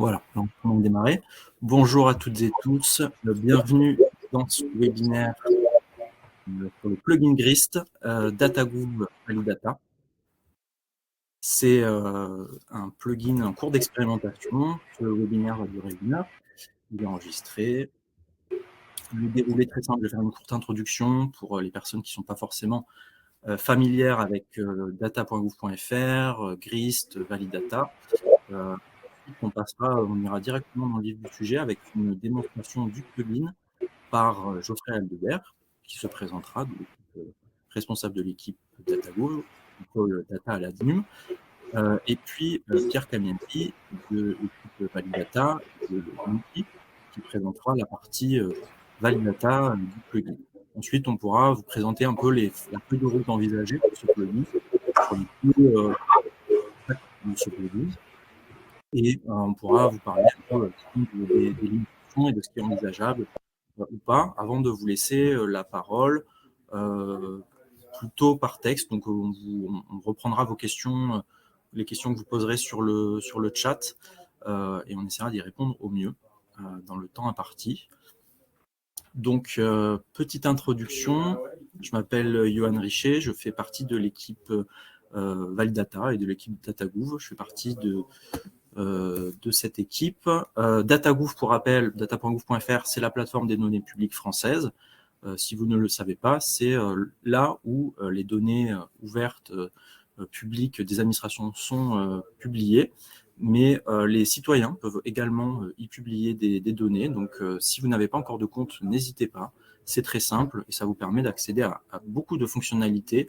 Voilà, donc on va démarrer. Bonjour à toutes et tous, bienvenue dans ce webinaire pour le plugin Grist, DataGouv Validata. C'est un plugin en cours d'expérimentation. Ce webinaire va durer 1 heure. Il est enregistré. Le déroulé est très simple. Je vais faire une courte introduction pour les personnes qui ne sont pas forcément familières avec data.gouv.fr, Grist, Validata. On ira directement dans le vif du sujet avec une démonstration du plugin par Geoffrey Aldebert, qui se présentera, responsable de l'équipe DataGouv, Data à l'admin, et puis Pierre Camienti de l'équipe Validata, de l'outil, qui présentera la partie Validata du plugin. Ensuite, on pourra vous présenter un peu la feuille de route envisagée pour ce plugin, pour les coûts de ce plugin. Et on pourra vous parler un peu des limitations et de ce qui est envisageable ou pas, avant de vous laisser la parole plutôt par texte. Donc on reprendra vos questions, les questions que vous poserez sur le chat, et on essaiera d'y répondre au mieux dans le temps imparti. Donc, petite introduction, je m'appelle Johan Richer, je fais partie de l'équipe Validata et de l'équipe DataGouv. Je fais partie de cette équipe. DataGouv, pour rappel, data.gouv.fr, c'est la plateforme des données publiques françaises. Si vous ne le savez pas, c'est là où les données ouvertes publiques des administrations sont publiées, mais les citoyens peuvent également y publier des données. Donc, si vous n'avez pas encore de compte, n'hésitez pas. C'est très simple et ça vous permet d'accéder à beaucoup de fonctionnalités.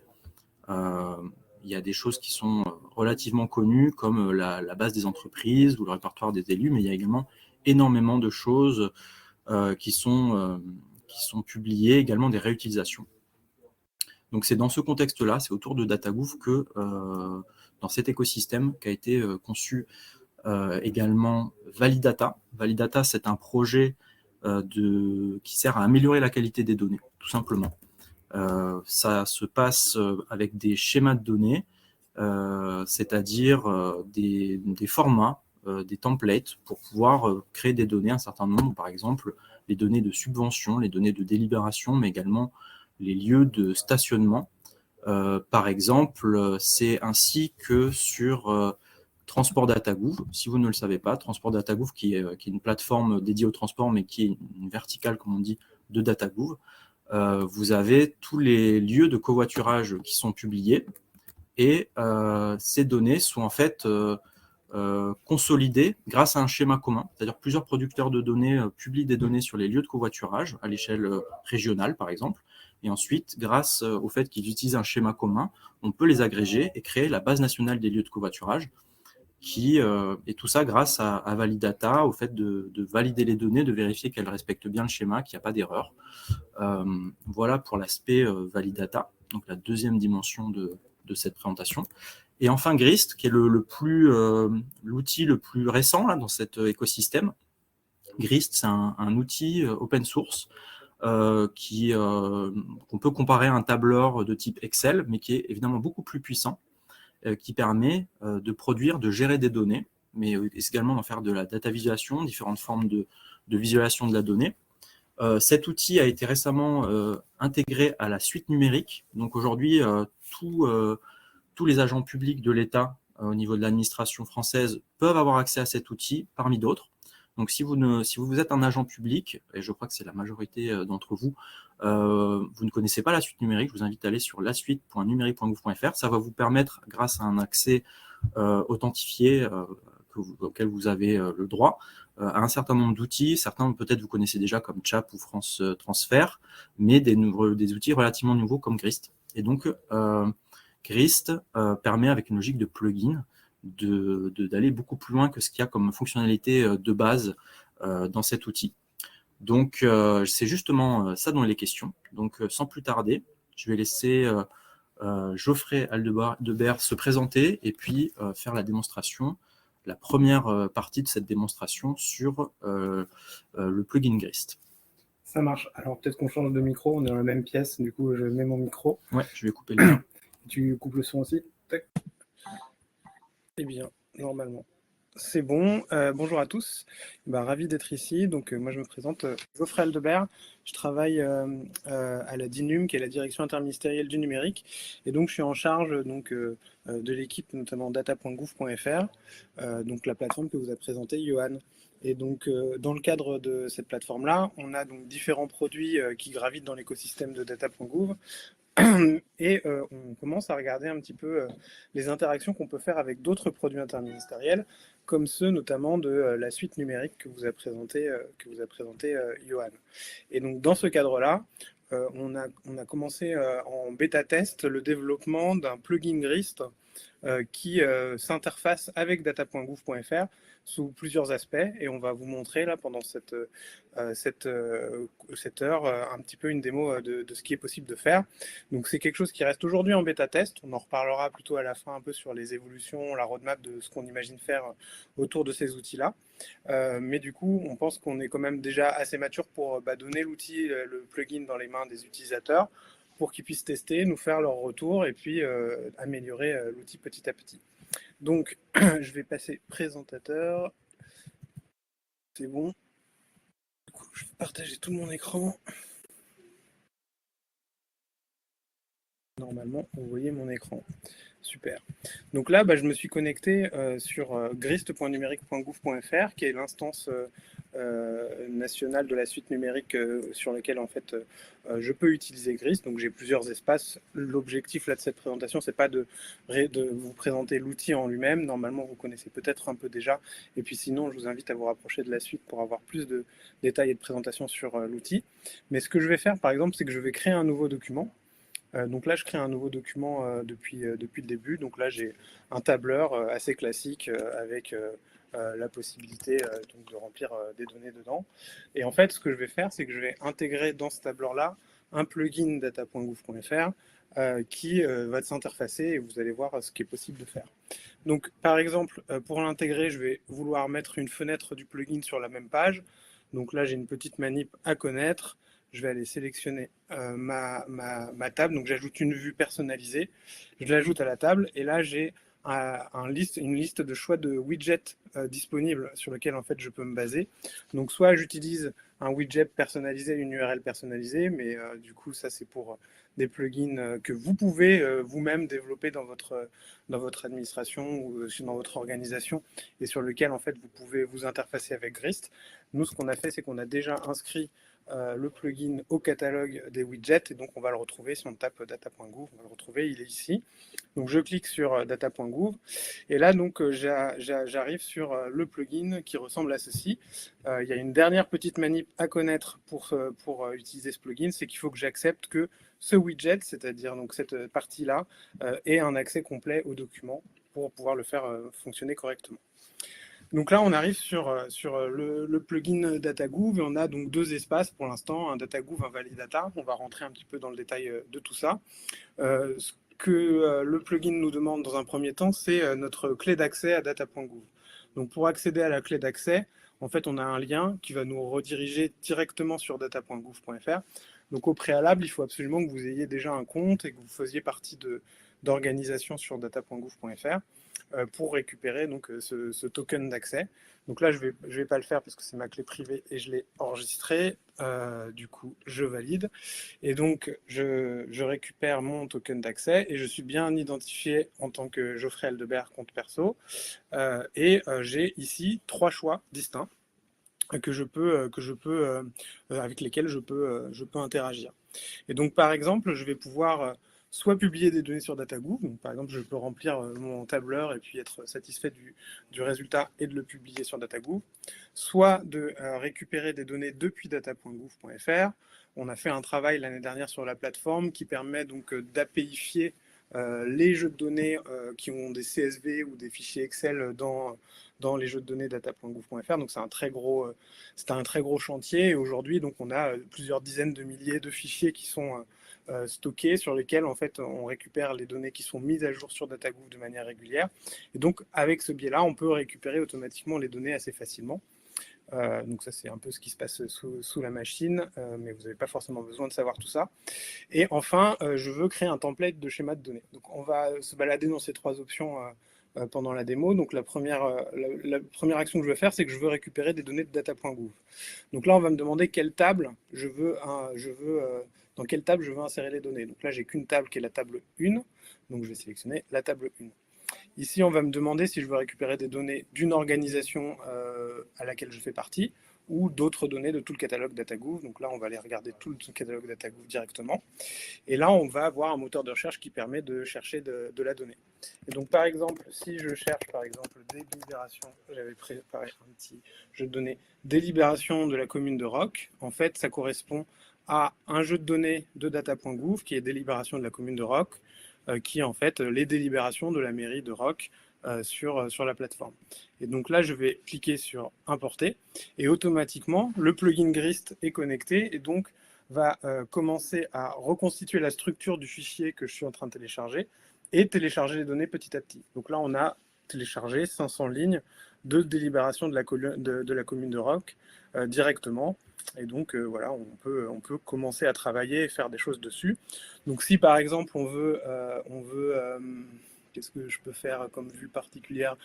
Il y a des choses qui sont relativement connues, comme la base des entreprises ou le répertoire des élus, mais il y a également énormément de choses qui sont publiées, également des réutilisations. Donc c'est dans ce contexte-là, c'est autour de DataGouv que, dans cet écosystème qu'a été conçu également Validata. Validata, c'est un projet qui sert à améliorer la qualité des données, tout simplement. Ça se passe avec des schémas de données, c'est-à-dire des formats, des templates pour pouvoir créer des données, un certain nombre, par exemple les données de subvention, les données de délibération, mais également les lieux de stationnement. Par exemple, c'est ainsi que sur Transport DataGouv, si vous ne le savez pas, Transport DataGouv qui est une plateforme dédiée au transport, mais qui est une verticale, comme on dit, de DataGouv. Vous avez tous les lieux de covoiturage qui sont publiés et ces données sont en fait consolidées grâce à un schéma commun, c'est-à-dire plusieurs producteurs de données publient des données sur les lieux de covoiturage à l'échelle régionale par exemple, et ensuite grâce au fait qu'ils utilisent un schéma commun, on peut les agréger et créer la base nationale des lieux de covoiturage, et tout ça grâce à Validata, au fait de valider les données, de vérifier qu'elles respectent bien le schéma, qu'il n'y a pas d'erreur. Voilà pour l'aspect Validata, donc la deuxième dimension de cette présentation. Et enfin Grist, qui est l'outil le plus récent là, dans cet écosystème. Grist, c'est un outil open source qu'on peut comparer à un tableur de type Excel, mais qui est évidemment beaucoup plus puissant, qui permet de gérer des données, mais également d'en faire de la data visualisation, différentes formes de visualisation de la donnée. Cet outil a été récemment intégré à la suite numérique. Donc aujourd'hui, tous les agents publics de l'État au niveau de l'administration française peuvent avoir accès à cet outil, parmi d'autres. Donc si vous êtes un agent public, et je crois que c'est la majorité d'entre vous, vous ne connaissez pas la suite numérique, je vous invite à aller sur lasuite.numérique.gouv.fr. Ça va vous permettre, grâce à un accès authentifié auquel vous avez le droit, à un certain nombre d'outils. Certains peut-être vous connaissez déjà comme CHAP ou France Transfert, mais des outils relativement nouveaux comme Grist. Et donc Grist permet, avec une logique de plugin, d'aller beaucoup plus loin que ce qu'il y a comme fonctionnalité de base dans cet outil. Donc c'est justement ça dont il est question. Donc sans plus tarder, je vais laisser Geoffrey Aldebert se présenter et puis faire la démonstration, la première partie de cette démonstration sur le plugin Grist. Ça marche. Alors peut-être qu'on change de micro, on est dans la même pièce, du coup je mets mon micro. Ouais, je vais couper le lien. Tu coupes le son aussi. Tac. Eh bien, normalement, C'est bon. Bonjour à tous. Ravi d'être ici. Donc, moi, je me présente, Geoffrey Aldebert. Je travaille à la DINUM, qui est la Direction interministérielle du numérique. Et donc, je suis en charge de l'équipe, notamment data.gouv.fr, donc la plateforme que vous a présentée, Johan. Et donc, dans le cadre de cette plateforme-là, on a donc différents produits qui gravitent dans l'écosystème de data.gouv. Et on commence à regarder un petit peu les interactions qu'on peut faire avec d'autres produits interministériels, comme ceux notamment de la suite numérique que vous a présenté Johan. Et donc dans ce cadre-là, on a commencé en bêta-test le développement d'un plugin Grist qui s'interface avec data.gouv.fr sous plusieurs aspects, et on va vous montrer là pendant cette heure un petit peu une démo de ce qui est possible de faire. Donc c'est quelque chose qui reste aujourd'hui en bêta-test, on en reparlera plutôt à la fin un peu sur les évolutions, la roadmap de ce qu'on imagine faire autour de ces outils-là. Mais du coup, on pense qu'on est quand même déjà assez mature pour donner l'outil, le plugin dans les mains des utilisateurs, pour qu'ils puissent tester, nous faire leur retour et puis améliorer l'outil petit à petit. Donc, je vais passer présentateur. C'est bon. Du coup, je vais partager tout mon écran. Normalement, vous voyez mon écran. Super. Donc là, je me suis connecté sur grist.numérique.gouv.fr, qui est l'instance nationale de la suite numérique sur laquelle en fait je peux utiliser Grist. Donc j'ai plusieurs espaces. L'objectif là de cette présentation, c'est pas de vous présenter l'outil en lui-même. Normalement, vous connaissez peut-être un peu déjà. Et puis sinon, je vous invite à vous rapprocher de la suite pour avoir plus de détails et de présentation sur l'outil. Mais ce que je vais faire, par exemple, c'est que je vais créer un nouveau document. Donc là, je crée un nouveau document depuis le début. Donc là, j'ai un tableur assez classique avec la possibilité donc de remplir des données dedans. Et en fait, ce que je vais faire, c'est que je vais intégrer dans ce tableur-là un plugin data.gouv.fr qui va s'interfacer, et vous allez voir ce qui est possible de faire. Donc, par exemple, pour l'intégrer, je vais vouloir mettre une fenêtre du plugin sur la même page. Donc là, j'ai une petite manip à connaître. Je vais aller sélectionner ma table. Donc, j'ajoute une vue personnalisée. Je l'ajoute à la table. Et là, j'ai une liste de choix de widgets disponibles sur lesquels en fait, je peux me baser. Donc, soit j'utilise un widget personnalisé, une URL personnalisée, mais du coup, ça, c'est pour des plugins que vous pouvez vous-même développer dans votre administration ou dans votre organisation, et sur lequel en fait vous pouvez vous interfacer avec Grist. Nous, ce qu'on a fait, c'est qu'on a déjà inscrit le plugin au catalogue des widgets, et donc on va le retrouver si on tape data.gouv, on va le retrouver, il est ici. Donc je clique sur data.gouv, et là donc j'arrive sur le plugin qui ressemble à ceci. Il y a une dernière petite manip à connaître pour utiliser ce plugin, c'est qu'il faut que j'accepte que ce widget, c'est-à-dire donc cette partie-là, ait un accès complet au document pour pouvoir le faire fonctionner correctement. Donc là, on arrive sur le plugin DataGouv, et on a donc deux espaces pour l'instant, un DataGouv, un Validata. On va rentrer un petit peu dans le détail de tout ça. Ce que le plugin nous demande dans un premier temps, c'est notre clé d'accès à data.gouv. Donc pour accéder à la clé d'accès, en fait, on a un lien qui va nous rediriger directement sur data.gouv.fr. Donc au préalable, il faut absolument que vous ayez déjà un compte et que vous faisiez partie d'organisation sur data.gouv.fr pour récupérer donc ce token d'accès. Donc là, je vais pas le faire parce que c'est ma clé privée et je l'ai enregistrée. Du coup, je valide. Et donc, je récupère mon token d'accès et je suis bien identifié en tant que Geoffrey Aldebert, compte perso. J'ai ici 3 choix distincts avec lesquels je peux interagir. Et donc, par exemple, je vais pouvoir soit publier des données sur DataGouv, donc par exemple, je peux remplir mon tableur et puis être satisfait du résultat et de le publier sur DataGouv, soit de récupérer des données depuis data.gouv.fr. On a fait un travail l'année dernière sur la plateforme qui permet donc d'APIfier les jeux de données qui ont des CSV ou des fichiers Excel dans les jeux de données data.gouv.fr. Donc c'est un très gros chantier. Et aujourd'hui, donc on a plusieurs dizaines de milliers de fichiers qui sont stockés, sur lesquels en fait on récupère les données qui sont mises à jour sur DataGouv de manière régulière. Et donc avec ce biais-là, on peut récupérer automatiquement les données assez facilement. Donc ça, c'est un peu ce qui se passe sous la machine, mais vous n'avez pas forcément besoin de savoir tout ça. Et enfin, je veux créer un template de schéma de données. Donc on va se balader dans ces 3 options pendant la démo. Donc la première action que je veux faire, c'est que je veux récupérer des données de data.gouv. Donc là, on va me demander quelle table dans quelle table je veux insérer les données. Donc là, j'ai qu'une table qui est la table 1, donc je vais sélectionner la table 1. Ici, on va me demander si je veux récupérer des données d'une organisation à laquelle je fais partie, ou d'autres données de tout le catalogue DataGouv. Donc là, on va aller regarder tout le catalogue DataGouv directement. Et là, on va avoir un moteur de recherche qui permet de chercher de la donnée. Et donc, par exemple, si je cherche, par exemple, délibération, j'avais préparé un petit jeu de données, délibération de la commune de Roques, en fait, ça correspond à un jeu de données de data.gouv qui est délibération de la commune de Roques, qui est en fait les délibérations de la mairie de Roques sur la plateforme. Et donc là, je vais cliquer sur importer et automatiquement, le plugin Grist est connecté et donc va commencer à reconstituer la structure du fichier que je suis en train de télécharger et télécharger les données petit à petit. Donc là, on a téléchargé 500 lignes de délibération de la commune de Roques directement. Et donc, voilà, on peut commencer à travailler et faire des choses dessus. Donc, si par exemple, on veut qu'est-ce que je peux faire comme vue particulière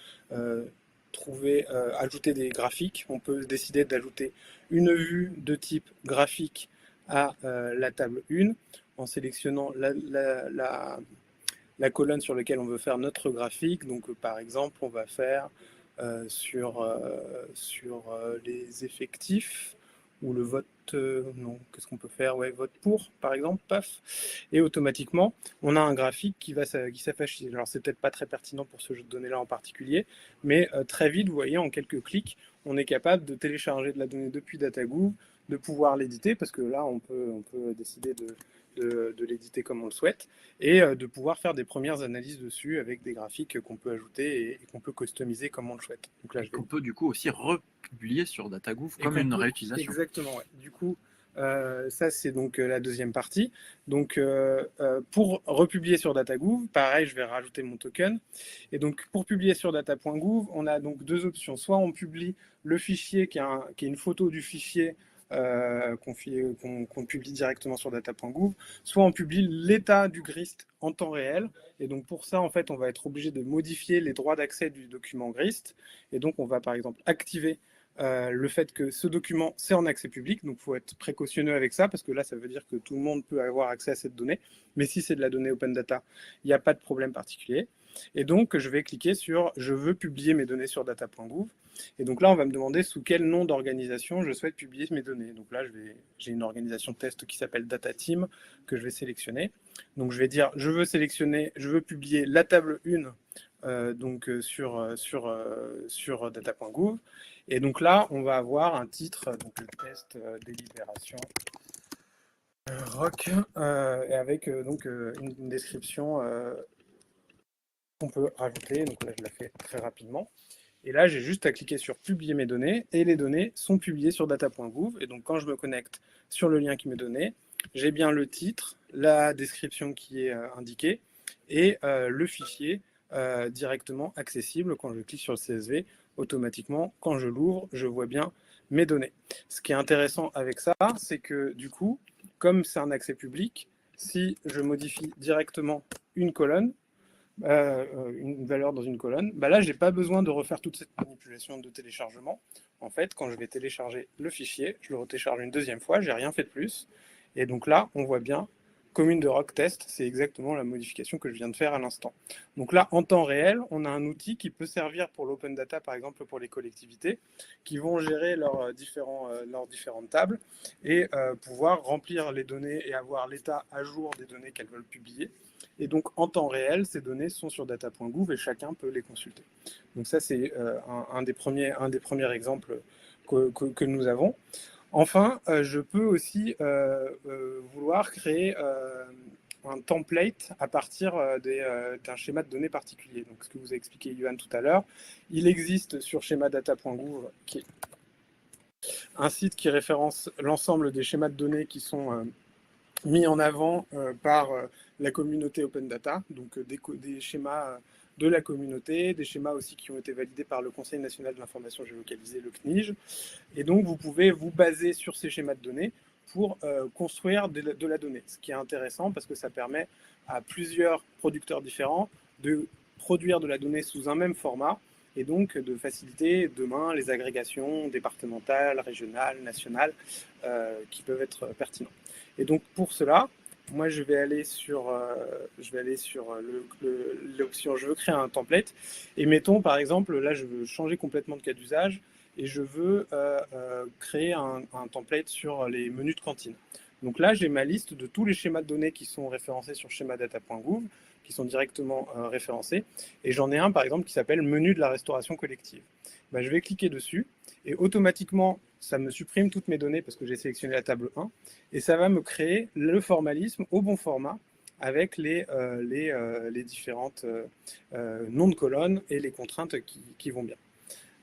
ajouter des graphiques. On peut décider d'ajouter une vue de type graphique à la table 1 en sélectionnant la colonne sur laquelle on veut faire notre graphique. Donc, par exemple, on va faire sur les effectifs ou le vote, non, qu'est-ce qu'on peut faire? Ouais, vote pour, par exemple, paf. Et automatiquement, on a un graphique qui s'affiche. Alors, c'est peut-être pas très pertinent pour ce jeu de données-là en particulier, mais très vite, vous voyez, en quelques clics, on est capable de télécharger de la donnée depuis DataGouv, de pouvoir l'éditer, parce que là, on peut décider de l'éditer comme on le souhaite, et de pouvoir faire des premières analyses dessus avec des graphiques qu'on peut ajouter et qu'on peut customiser comme on le souhaite. Donc là, qu'on peut du coup aussi republier sur DataGouv comme une réutilisation. Exactement, ouais. Du coup, ça c'est donc la deuxième partie. Donc pour republier sur DataGouv, pareil, je vais rajouter mon token. Et donc pour publier sur data.gouv, on a donc deux options. Soit on publie le fichier qui est une photo du fichier qu'on publie directement sur data.gouv, soit on publie l'état du Grist en temps réel. Et donc pour ça, en fait, on va être obligé de modifier les droits d'accès du document Grist. Et donc on va par exemple activer le fait que ce document, c'est en accès public, donc il faut être précautionneux avec ça, parce que là, ça veut dire que tout le monde peut avoir accès à cette donnée, mais si c'est de la donnée open data, il n'y a pas de problème particulier. Et donc, je vais cliquer sur « Je veux publier mes données sur data.gouv ». Et donc là, on va me demander sous quel nom d'organisation je souhaite publier mes données. Donc là, j'ai une organisation test qui s'appelle Data Team, que je vais sélectionner. Donc je vais dire « Je veux publier la table 1 sur data.gouv ». Et donc là, on va avoir un titre, donc le test délibération Roques, et avec donc une description qu'on peut rajouter. Donc là, je la fais très rapidement. Et là, j'ai juste à cliquer sur publier mes données et les données sont publiées sur data.gouv. Et donc, quand je me connecte sur le lien qui m'est donné, j'ai bien le titre, la description qui est indiquée et le fichier directement accessible. Quand je clique sur le CSV, automatiquement, quand je l'ouvre, je vois bien mes données. Ce qui est intéressant avec ça, c'est que du coup, comme c'est un accès public, si je modifie directement une colonne, une valeur dans une colonne, bah là, je n'ai pas besoin de refaire toute cette manipulation de téléchargement. En fait, quand je vais télécharger le fichier, je le retélécharge une deuxième fois, j'ai rien fait de plus. Et donc là, on voit bien, commune de Roques test, c'est exactement la modification que je viens de faire à l'instant. Donc là, en temps réel, on a un outil qui peut servir pour l'open data, par exemple pour les collectivités, qui vont gérer leurs différentes tables et pouvoir remplir les données et avoir l'état à jour des données qu'elles veulent publier. Et donc, en temps réel, ces données sont sur data.gouv et chacun peut les consulter. Donc ça, c'est un des premiers exemples que nous avons. Enfin, je peux aussi vouloir créer un template à partir d'un schéma de données particulier. Donc, ce que vous a expliqué Yohan tout à l'heure, il existe sur schemadata.gouv, qui est un site qui référence l'ensemble des schémas de données qui sont mis en avant par la communauté Open Data, donc des schémas de la communauté, des schémas aussi qui ont été validés par le Conseil national de l'information géolocalisée, le CNIG. Et donc, vous pouvez vous baser sur ces schémas de données pour construire de la donnée, ce qui est intéressant parce que ça permet à plusieurs producteurs différents de produire de la donnée sous un même format et donc de faciliter demain les agrégations départementales, régionales, nationales qui peuvent être pertinentes. Et donc pour cela, moi je vais aller sur l'option je veux créer un template et mettons par exemple là je veux changer complètement de cas d'usage et je veux créer un template sur les menus de cantine. Donc là, j'ai ma liste de tous les schémas de données qui sont référencés sur schemadata.gouv, qui sont directement référencés. Et j'en ai un, par exemple, qui s'appelle Menu de la restauration collective. Ben, je vais cliquer dessus et automatiquement, ça me supprime toutes mes données parce que j'ai sélectionné la table 1. Et ça va me créer le formalisme au bon format avec les différentes noms de colonnes et les contraintes qui vont bien.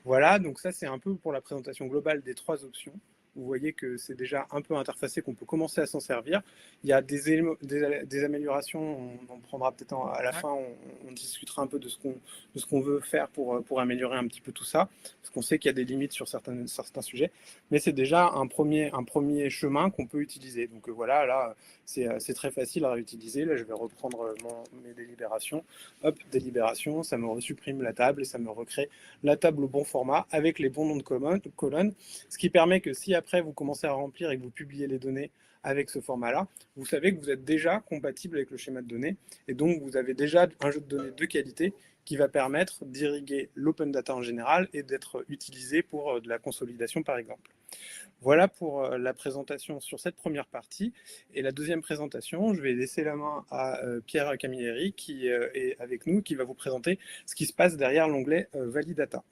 Voilà, donc ça c'est un peu pour la présentation globale des 3 options. Vous voyez que c'est déjà un peu interfacé, qu'on peut commencer à s'en servir. Il y a des améliorations, on en prendra peut-être à la fin, on discutera un peu de ce qu'on veut faire pour améliorer un petit peu tout ça, parce qu'on sait qu'il y a des limites sur certains sujets, mais c'est déjà un premier chemin qu'on peut utiliser. Donc voilà, là c'est très facile à réutiliser. Là je vais reprendre mes délibérations. Hop, délibération, ça me resupprime la table et ça me recrée la table au bon format avec les bons noms de colonnes, ce qui permet que si après vous commencez à remplir et que vous publiez les données avec ce format-là, vous savez que vous êtes déjà compatible avec le schéma de données et donc vous avez déjà un jeu de données de qualité qui va permettre d'irriguer l'open data en général et d'être utilisé pour de la consolidation par exemple. Voilà pour la présentation sur cette première partie. Et la deuxième présentation, je vais laisser la main à Pierre Camilleri qui est avec nous, qui va vous présenter ce qui se passe derrière l'onglet Validata.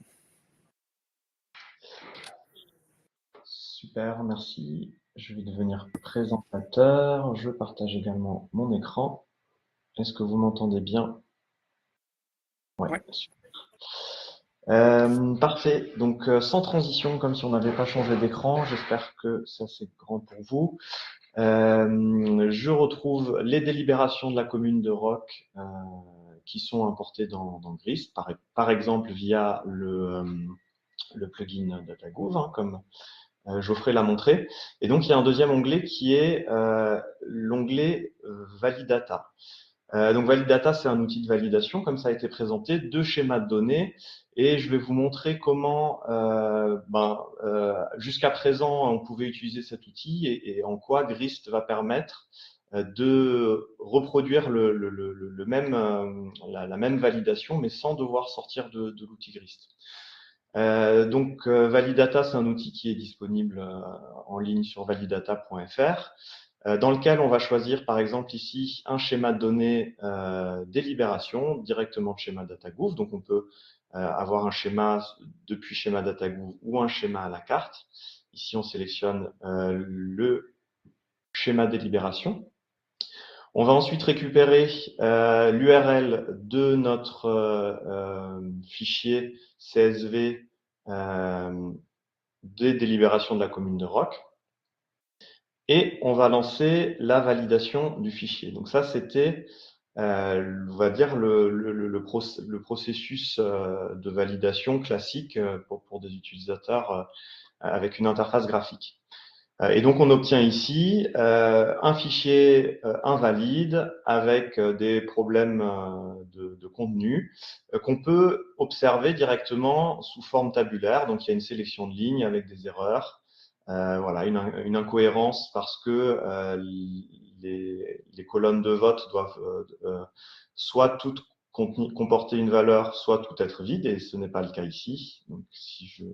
Super, merci. Je vais devenir présentateur. Je partage également mon écran. Est-ce que vous m'entendez bien? Ouais. Super. Parfait. Donc, sans transition, comme si on n'avait pas changé d'écran. J'espère que ça, c'est grand pour vous. Je retrouve les délibérations de la commune de Roques qui sont importées dans Grist, par exemple via le plugin DataGouv, comme Geoffrey l'a montré. Et donc, il y a un deuxième onglet qui est l'onglet Validata. Donc, Validata, c'est un outil de validation, comme ça a été présenté, 2 schémas de données. Et je vais vous montrer comment, jusqu'à présent, on pouvait utiliser cet outil et en quoi Grist va permettre de reproduire la même validation, mais sans devoir sortir de l'outil Grist. Donc, Validata, c'est un outil qui est disponible en ligne sur validata.fr, dans lequel on va choisir, par exemple, ici, un schéma de données délibération directement de schéma DataGouv. Donc, on peut avoir un schéma depuis schéma DataGouv ou un schéma à la carte. Ici, on sélectionne le schéma délibération. On va ensuite récupérer l'URL de notre fichier CSV des délibérations de la commune de Roques. Et on va lancer la validation du fichier. Donc ça, c'était, on va dire, le processus de validation classique pour des utilisateurs avec une interface graphique. Et donc, on obtient ici un fichier invalide avec des problèmes de contenu qu'on peut observer directement sous forme tabulaire. Donc, il y a une sélection de lignes avec des erreurs. Voilà, une incohérence parce que les colonnes de vote doivent soit toutes comporter une valeur, soit tout être vide, et ce n'est pas le cas ici. Donc, si je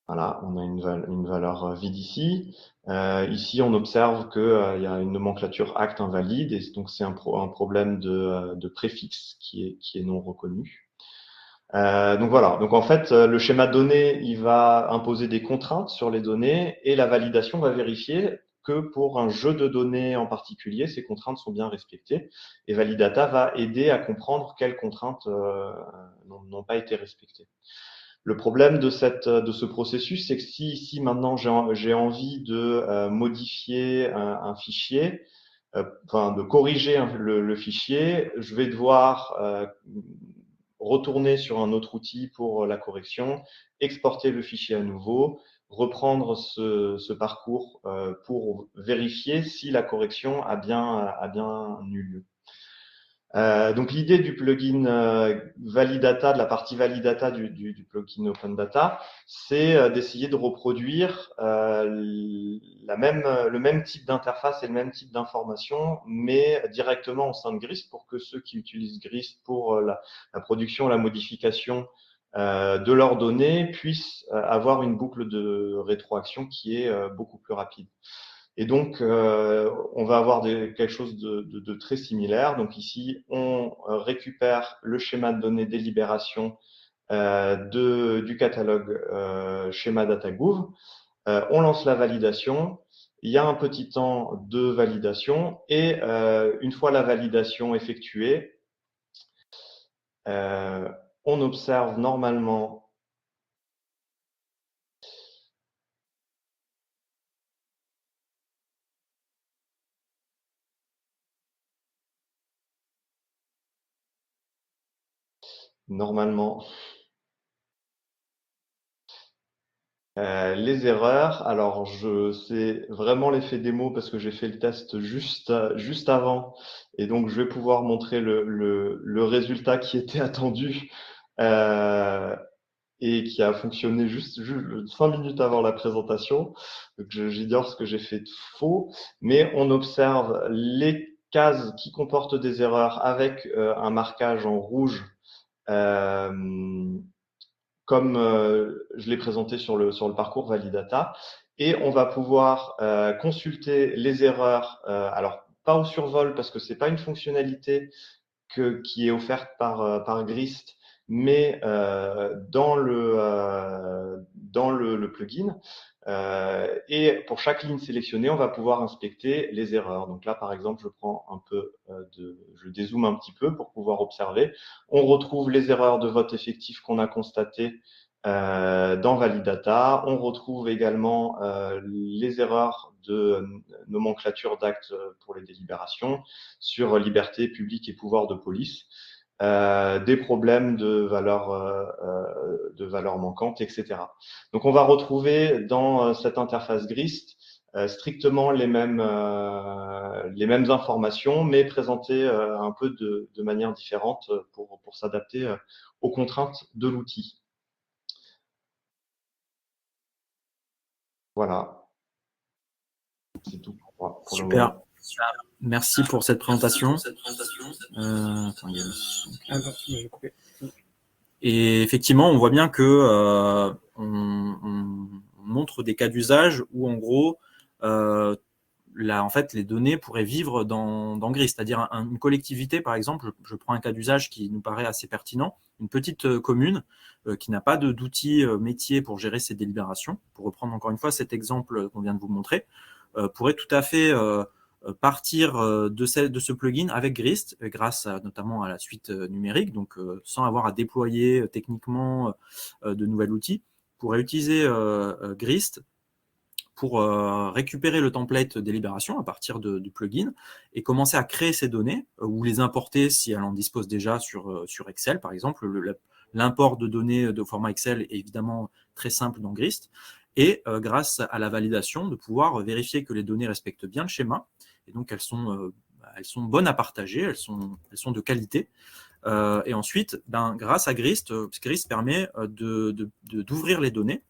Voilà, on a une valeur vide ici. Ici, on observe qu'il y a une nomenclature acte invalide, et donc c'est un problème de préfixe qui est non reconnu. Donc voilà, donc en fait, le schéma de données, il va imposer des contraintes sur les données, et la validation va vérifier que pour un jeu de données en particulier, ces contraintes sont bien respectées, et Validata va aider à comprendre quelles contraintes n'ont pas été respectées. Le problème de ce processus, c'est que si ici maintenant j'ai envie de modifier un fichier, de corriger le fichier, je vais devoir retourner sur un autre outil pour la correction, exporter le fichier à nouveau, reprendre ce parcours pour vérifier si la correction a bien eu lieu. Donc l'idée du plugin Validata, de la partie Validata du plugin Open Data, c'est d'essayer de reproduire le même type d'interface et le même type d'information, mais directement au sein de Grist, pour que ceux qui utilisent Grist pour la production, la modification de leurs données puissent avoir une boucle de rétroaction qui est beaucoup plus rapide. Et donc, on va avoir quelque chose de très similaire. Donc ici, on récupère le schéma de données délibération du catalogue schéma DataGouv. On lance la validation. Il y a un petit temps de validation et une fois la validation effectuée, on observe normalement les erreurs. Alors, c'est vraiment l'effet démo parce que j'ai fait le test juste avant. Et donc, je vais pouvoir montrer le résultat qui était attendu et qui a fonctionné juste 5 minutes avant la présentation. Donc, j'ignore ce que j'ai fait de faux. Mais on observe les cases qui comportent des erreurs avec un marquage en rouge comme je l'ai présenté sur le parcours Validata. Et on va pouvoir consulter les erreurs, alors pas au survol parce que c'est pas une fonctionnalité qui est offerte par Grist, mais dans le plugin. Et pour chaque ligne sélectionnée, on va pouvoir inspecter les erreurs. Donc là, par exemple, je dézoome un petit peu pour pouvoir observer. On retrouve les erreurs de vote effectif qu'on a constatées dans Validata. On retrouve également les erreurs de nomenclature d'actes pour les délibérations sur liberté publique et pouvoir de police. Des problèmes de valeurs manquantes, etc. Donc, on va retrouver dans cette interface Grist strictement les mêmes informations, mais présentées un peu de manière différente pour s'adapter aux contraintes de l'outil. Voilà. C'est tout pour Super. le moment. Merci pour cette présentation. Et effectivement, on voit bien que on montre des cas d'usage où, en gros, en fait, les données pourraient vivre dans Grist, c'est-à-dire une collectivité, par exemple. Je prends un cas d'usage qui nous paraît assez pertinent. Une petite commune qui n'a pas d'outils métier pour gérer ses délibérations, pour reprendre encore une fois cet exemple qu'on vient de vous montrer, pourrait tout à fait partir de ce plugin avec Grist, grâce notamment à la suite numérique, donc sans avoir à déployer techniquement de nouveaux outils, pourrait utiliser Grist pour récupérer le template délibération à partir du plugin et commencer à créer ces données ou les importer si elle en dispose déjà sur Excel, par exemple. L'import de données de format Excel est évidemment très simple dans Grist. Et grâce à la validation, de pouvoir vérifier que les données respectent bien le schéma. Et donc, elles sont bonnes à partager, elles sont de qualité. Et ensuite, grâce à Grist, Grist permet d'ouvrir les données.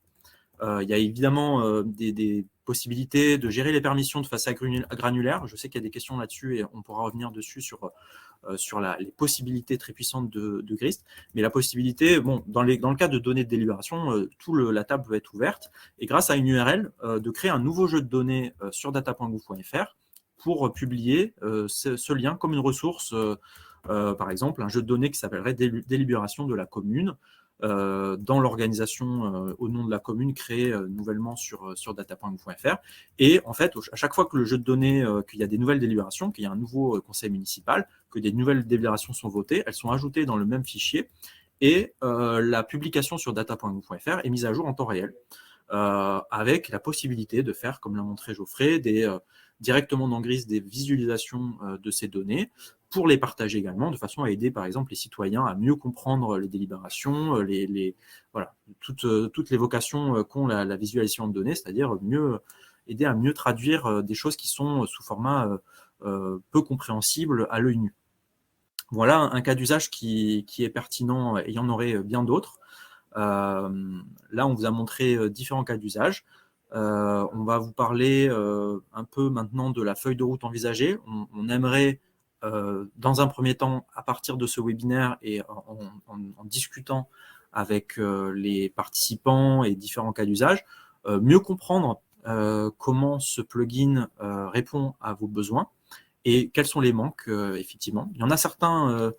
Il y a évidemment des possibilités de gérer les permissions de façon granulaire. Je sais qu'il y a des questions là-dessus et on pourra revenir dessus sur les possibilités très puissantes de Grist. Mais la possibilité, dans le cas de données de délibération, la table peut être ouverte. Et grâce à une URL, de créer un nouveau jeu de données sur data.gouv.fr pour publier ce lien comme une ressource, par exemple, un jeu de données qui s'appellerait délibération de la commune, dans l'organisation au nom de la commune créée nouvellement sur data.gouv.fr. Et en fait, à chaque fois que le jeu de données, qu'il y a des nouvelles délibérations, qu'il y a un nouveau conseil municipal, que des nouvelles délibérations sont votées, elles sont ajoutées dans le même fichier et la publication sur data.gouv.fr est mise à jour en temps réel, avec la possibilité de faire, comme l'a montré Geoffrey, directement dans Grist des visualisations de ces données, pour les partager également, de façon à aider par exemple les citoyens à mieux comprendre les délibérations, voilà, toutes les vocations qu'ont la visualisation de données, c'est-à-dire aider à mieux traduire des choses qui sont sous format peu compréhensible à l'œil nu. Voilà un cas d'usage qui est pertinent, et il y en aurait bien d'autres. Là, on vous a montré différents cas d'usage. On va vous parler un peu maintenant de la feuille de route envisagée. On aimerait, dans un premier temps, à partir de ce webinaire et en discutant avec les participants et différents cas d'usage, mieux comprendre comment ce plugin répond à vos besoins et quels sont les manques, effectivement. Il y en a certains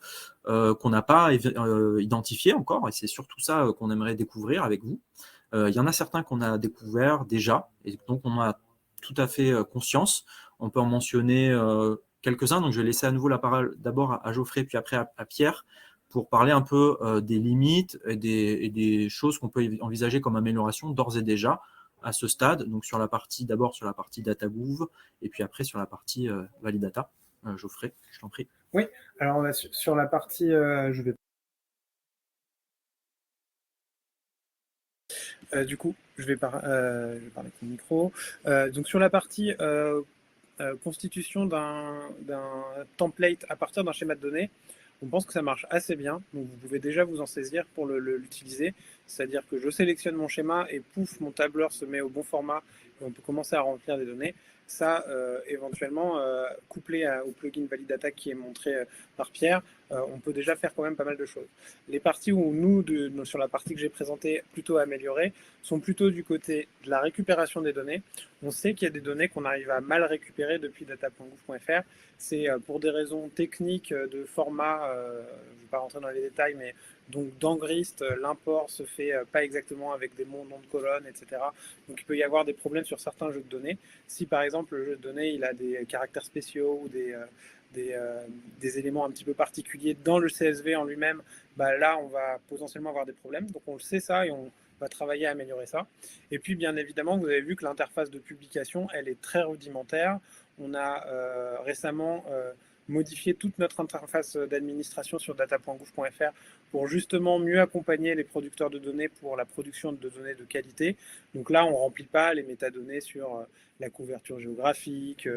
qu'on n'a pas identifiés encore, et c'est surtout ça qu'on aimerait découvrir avec vous. Il y en a certains qu'on a découverts déjà, et donc on a tout à fait conscience. On peut en mentionner quelques-uns, donc je vais laisser à nouveau la parole d'abord à Geoffrey, puis après à Pierre, pour parler un peu des limites et des choses qu'on peut envisager comme amélioration d'ores et déjà à ce stade, donc d'abord sur la partie DataGouv, et puis après sur la partie Validata. Geoffrey, je t'en prie. Oui, alors sur la partie, je vais du coup, je vais parler avec mon micro. Donc sur la partie constitution d'un template à partir d'un schéma de données, on pense que ça marche assez bien. Donc vous pouvez déjà vous en saisir pour l'utiliser. C'est-à-dire que je sélectionne mon schéma et pouf, mon tableur se met au bon format et on peut commencer à remplir des données. Ça, éventuellement, couplé au plugin Validata qui est montré par Pierre, on peut déjà faire quand même pas mal de choses. Les parties où nous, sur la partie que j'ai présentée, plutôt améliorée, sont plutôt du côté de la récupération des données. On sait qu'il y a des données qu'on arrive à mal récupérer depuis data.gouv.fr. C'est pour des raisons techniques de format, je ne vais pas rentrer dans les détails, mais donc dans Grist, l'import se fait pas exactement avec des noms de colonnes, etc. Donc il peut y avoir des problèmes sur certains jeux de données. Si par exemple le jeu de données il a des caractères spéciaux ou des éléments un petit peu particuliers dans le CSV en lui-même, bah là on va potentiellement avoir des problèmes. Donc on le sait ça et on va travailler à améliorer ça. Et puis bien évidemment, vous avez vu que l'interface de publication, elle est très rudimentaire. On a récemment modifié toute notre interface d'administration sur data.gouv.fr pour justement mieux accompagner les producteurs de données pour la production de données de qualité. Donc là, on ne remplit pas les métadonnées sur la couverture géographique,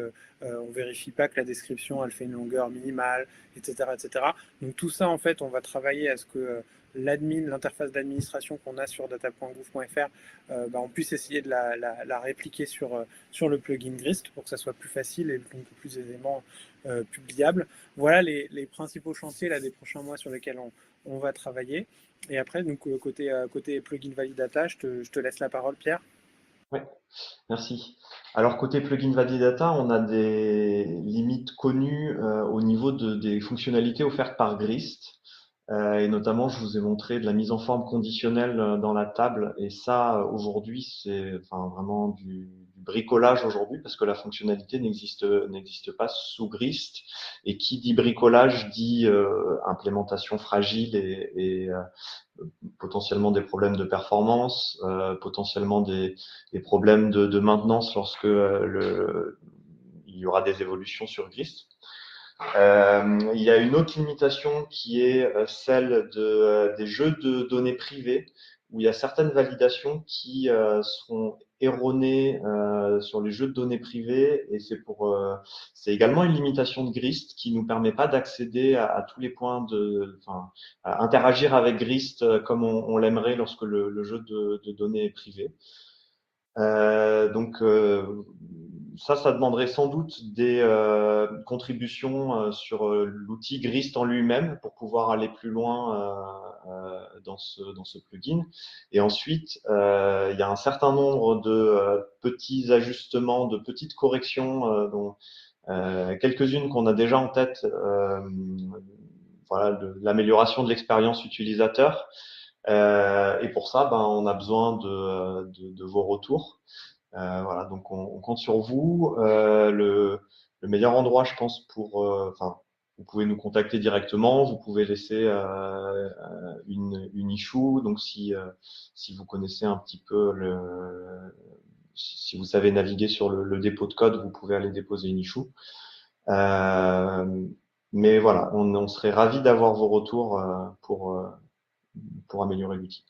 on ne vérifie pas que la description elle fait une longueur minimale, etc., etc. Donc tout ça, en fait, on va travailler à ce que l'interface d'administration qu'on a sur data.gouv.fr, on puisse essayer de la répliquer sur le plugin Grist pour que ça soit plus facile et donc plus aisément publiable. Voilà les principaux chantiers là, des prochains mois sur lesquels on va travailler. Et après, donc, côté plugin Validata, je te laisse la parole, Pierre. Oui, merci. Alors, côté plugin Validata, on a des limites connues au niveau des fonctionnalités offertes par Grist. Et notamment, je vous ai montré de la mise en forme conditionnelle dans la table. Et ça, aujourd'hui, c'est vraiment du bricolage aujourd'hui parce que la fonctionnalité n'existe pas sous Grist. Et qui dit bricolage dit implémentation fragile et potentiellement des problèmes de performance, potentiellement des problèmes de maintenance lorsque il y aura des évolutions sur Grist. Il y a une autre limitation qui est celle des jeux de données privées, où il y a certaines validations qui seront erronées sur les jeux de données privées, et c'est également une limitation de Grist qui nous permet pas d'accéder à tous les points à interagir avec Grist comme on l'aimerait lorsque le jeu de données est privé. Donc ça demanderait sans doute des contributions sur l'outil Grist en lui-même pour pouvoir aller plus loin dans ce plugin. Et ensuite, il y a un certain nombre de petits ajustements, de petites corrections, dont quelques-unes qu'on a déjà en tête. Voilà, l'amélioration de l'expérience utilisateur. Et pour ça, on a besoin de vos retours. Voilà, donc on compte sur vous. Le meilleur endroit, je pense, vous pouvez nous contacter directement. Vous pouvez laisser une issue. Donc si vous connaissez un petit peu si vous savez naviguer sur le dépôt de code, vous pouvez aller déposer une issue. Mais voilà, on serait ravis d'avoir vos retours pour améliorer l'outil.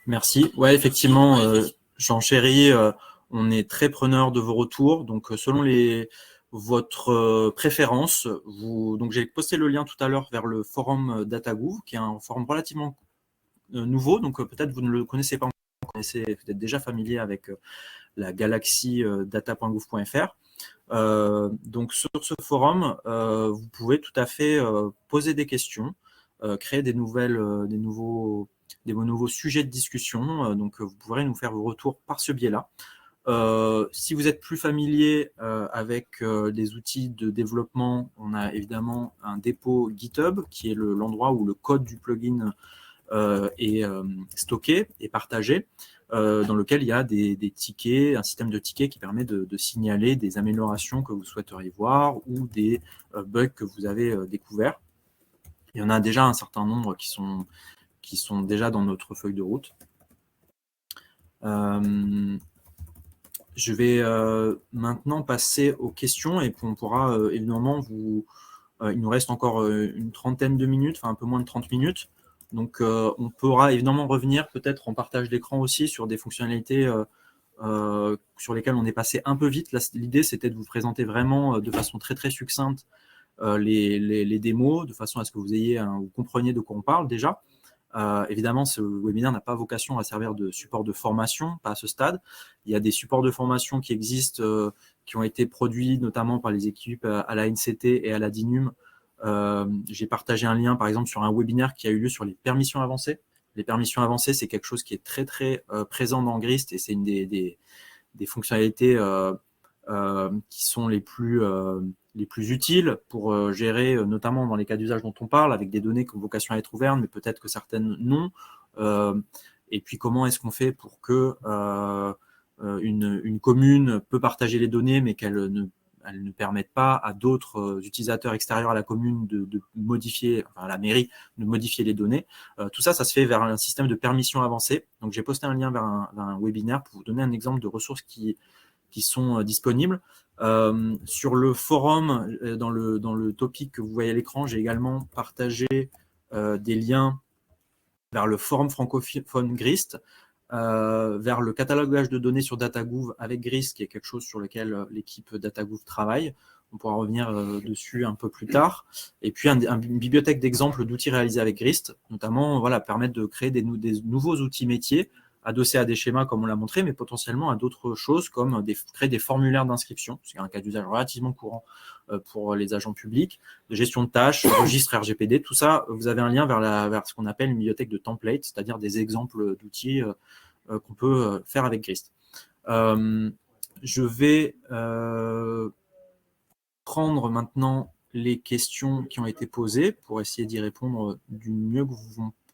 Merci. Ouais, effectivement, Jean Chéry, On est très preneur de vos retours. Donc, selon votre préférence, donc j'ai posté le lien tout à l'heure vers le forum DataGouv, qui est un forum relativement nouveau. Donc, peut-être vous ne le connaissez pas encore, vous êtes déjà familier avec la galaxie data.gouv.fr. Donc, sur ce forum, vous pouvez tout à fait poser des questions, créer des nouveaux sujets de discussion. Donc, vous pourrez nous faire vos retours par ce biais-là. Si vous êtes plus familier avec des outils de développement, on a évidemment un dépôt GitHub qui est l'endroit où le code du plugin est stocké et partagé, dans lequel il y a des tickets, un système de tickets qui permet de signaler des améliorations que vous souhaiteriez voir ou des bugs que vous avez découverts. Il y en a déjà un certain nombre qui sont déjà dans notre feuille de route. Je vais maintenant passer aux questions et puis on pourra évidemment il nous reste encore une trentaine de minutes, enfin un peu moins de 30 minutes. Donc on pourra évidemment revenir peut-être en partage d'écran aussi sur des fonctionnalités sur lesquelles on est passé un peu vite. L'idée c'était de vous présenter vraiment de façon très très succincte les démos, de façon à ce que vous compreniez de quoi on parle déjà. Évidemment, ce webinaire n'a pas vocation à servir de support de formation, pas à ce stade. Il y a des supports de formation qui existent, qui ont été produits notamment par les équipes à la NCT et à la DINUM. J'ai partagé un lien, par exemple, sur un webinaire qui a eu lieu sur les permissions avancées. Les permissions avancées, c'est quelque chose qui est très, très présent dans Grist et c'est une des fonctionnalités qui sont les plus utiles pour gérer, notamment dans les cas d'usage dont on parle, avec des données qui ont vocation à être ouvertes, mais peut-être que certaines non. Et puis, comment est-ce qu'on fait pour que une commune peut partager les données, mais qu'elle ne permette pas à d'autres utilisateurs extérieurs à la commune de modifier, enfin à la mairie, de modifier les données. Tout ça, ça se fait vers un système de permission avancée. Donc, j'ai posté un lien vers un webinaire pour vous donner un exemple de ressources qui sont disponibles. Sur le forum, dans le topic que vous voyez à l'écran, j'ai également partagé des liens vers le forum francophone Grist, vers le catalogage de données sur DataGouv avec Grist, qui est quelque chose sur lequel l'équipe DataGouv travaille. On pourra revenir dessus un peu plus tard. Et puis, une bibliothèque d'exemples d'outils réalisés avec Grist, notamment permettre de créer des nouveaux outils métiers adossés à des schémas comme on l'a montré, mais potentiellement à d'autres choses comme créer des formulaires d'inscription, c'est un cas d'usage relativement courant pour les agents publics, de gestion de tâches, registre RGPD, tout ça, vous avez un lien vers ce qu'on appelle une bibliothèque de templates, c'est-à-dire des exemples d'outils qu'on peut faire avec Grist. Je vais prendre maintenant les questions qui ont été posées pour essayer d'y répondre du mieux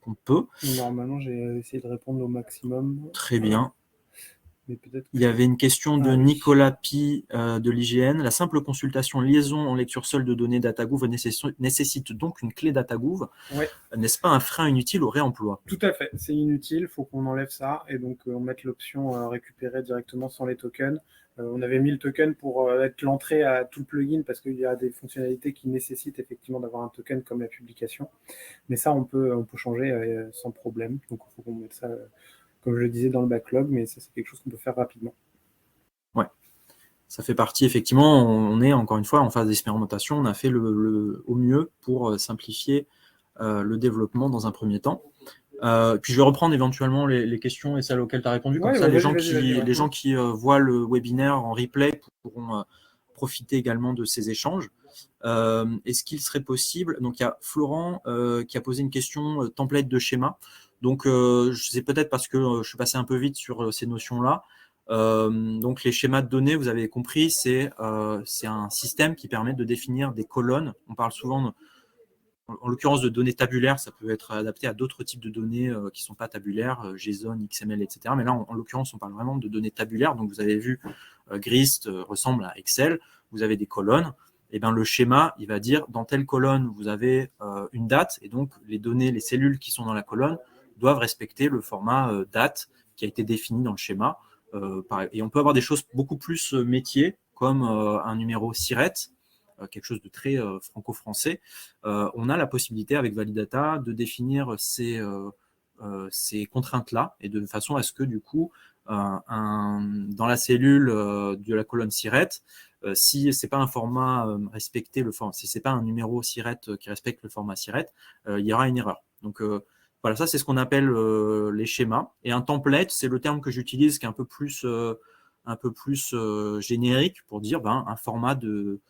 qu'on peut. Normalement, j'ai essayé de répondre au maximum. Très bien. Mais peut-être Il y avait une question de Nicolas Pi de l'IGN. La simple consultation liaison en lecture seule de données DataGouv nécessite donc une clé DataGouv. Ouais. N'est-ce pas un frein inutile au réemploi? Tout à fait, c'est inutile, il faut qu'on enlève ça et donc on mette l'option récupérer directement sans les tokens. On avait mis le token pour être l'entrée à tout le plugin parce qu'il y a des fonctionnalités qui nécessitent effectivement d'avoir un token comme la publication. Mais ça, on peut changer sans problème. Donc il faut qu'on mette ça, comme je le disais, dans le backlog, mais ça, c'est quelque chose qu'on peut faire rapidement. Ouais, ça fait partie, effectivement, on est encore une fois en phase d'expérimentation. On a fait au mieux pour simplifier le développement dans un premier temps. Puis je vais reprendre éventuellement les questions et celles auxquelles tu as répondu. Comme ça, les gens qui voient le webinaire en replay pourront profiter également de ces échanges. Est-ce qu'il serait possible... Donc, il y a Florent qui a posé une question template de schéma. Donc, c'est peut-être parce que je suis passé un peu vite sur ces notions-là. Donc, les schémas de données, vous avez compris, c'est un système qui permet de définir des colonnes. On parle souvent en l'occurrence de données tabulaires, ça peut être adapté à d'autres types de données qui ne sont pas tabulaires, JSON, XML, etc. Mais là, en l'occurrence, on parle vraiment de données tabulaires. Donc, vous avez vu, Grist ressemble à Excel. Vous avez des colonnes. Et bien, le schéma, il va dire, dans telle colonne, vous avez une date. Et donc, les données, les cellules qui sont dans la colonne doivent respecter le format date qui a été défini dans le schéma. Et on peut avoir des choses beaucoup plus métiers, comme un numéro SIRET, quelque chose de très franco-français. On a la possibilité avec Validata de définir ces contraintes-là et de façon à ce que du coup dans la cellule de la colonne SIRET, si c'est pas un format respecté, si c'est pas un numéro SIRET qui respecte le format SIRET, il y aura une erreur. Donc voilà, ça c'est ce qu'on appelle les schémas. Et un template, c'est le terme que j'utilise qui est un peu plus générique pour dire un format de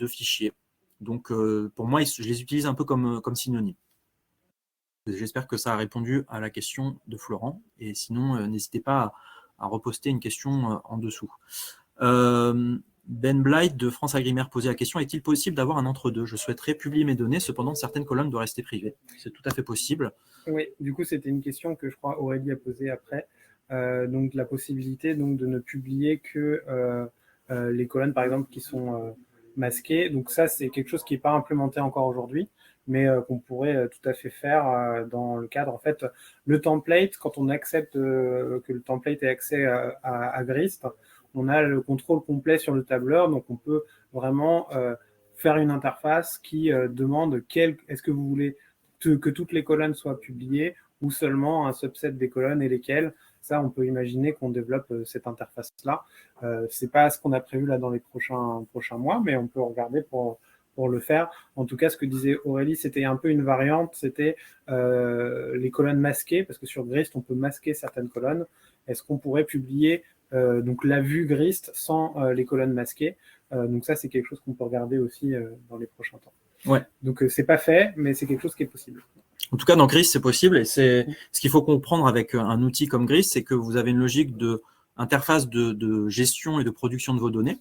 fichier. Donc pour moi, je les utilise un peu comme synonyme. J'espère que ça a répondu à la question de Florent. Et sinon, n'hésitez pas à reposter une question en dessous. Ben Blight de France Agrimaire posait la question: est-il possible d'avoir un entre-deux? Je souhaiterais publier mes données, cependant certaines colonnes doivent rester privées. C'est tout à fait possible. Oui, du coup, c'était une question que je crois Aurélie a posée après. Donc, la possibilité donc, de ne publier que les colonnes, par exemple, qui sont masquées. Donc, ça, c'est quelque chose qui n'est pas implémenté encore aujourd'hui, mais qu'on pourrait tout à fait faire dans le cadre. En fait, le template, quand on accepte que le template ait accès à Grist, on a le contrôle complet sur le tableur, donc on peut vraiment faire une interface qui demande est-ce que vous voulez que toutes les colonnes soient publiées ou seulement un subset des colonnes et lesquelles. Ça, on peut imaginer qu'on développe cette interface-là. C'est pas ce qu'on a prévu là dans les prochains mois, mais on peut regarder pour le faire. En tout cas, ce que disait Aurélie, c'était un peu une variante, c'était les colonnes masquées, parce que sur Grist, on peut masquer certaines colonnes. Est-ce qu'on pourrait publier donc la vue Grist sans les colonnes masquées? Donc ça, c'est quelque chose qu'on peut regarder aussi dans les prochains temps. Ouais. Donc c'est pas fait, mais c'est quelque chose qui est possible. En tout cas, dans Grist, c'est possible. Et c'est ce qu'il faut comprendre avec un outil comme Grist, c'est que vous avez une logique d'interface de gestion et de production de vos données,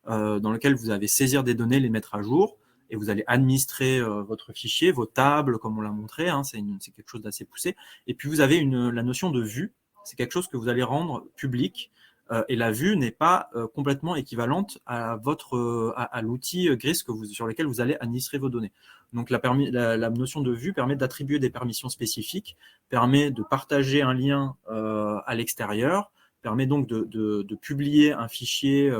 dans lequel vous allez saisir des données, les mettre à jour, et vous allez administrer votre fichier, vos tables, comme on l'a montré, c'est quelque chose d'assez poussé. Et puis vous avez la notion de vue, c'est quelque chose que vous allez rendre public, et la vue n'est pas complètement équivalente à l'outil Grist sur lequel vous allez administrer vos données. Donc la notion de vue permet d'attribuer des permissions spécifiques, permet de partager un lien à l'extérieur, permet donc de publier un fichier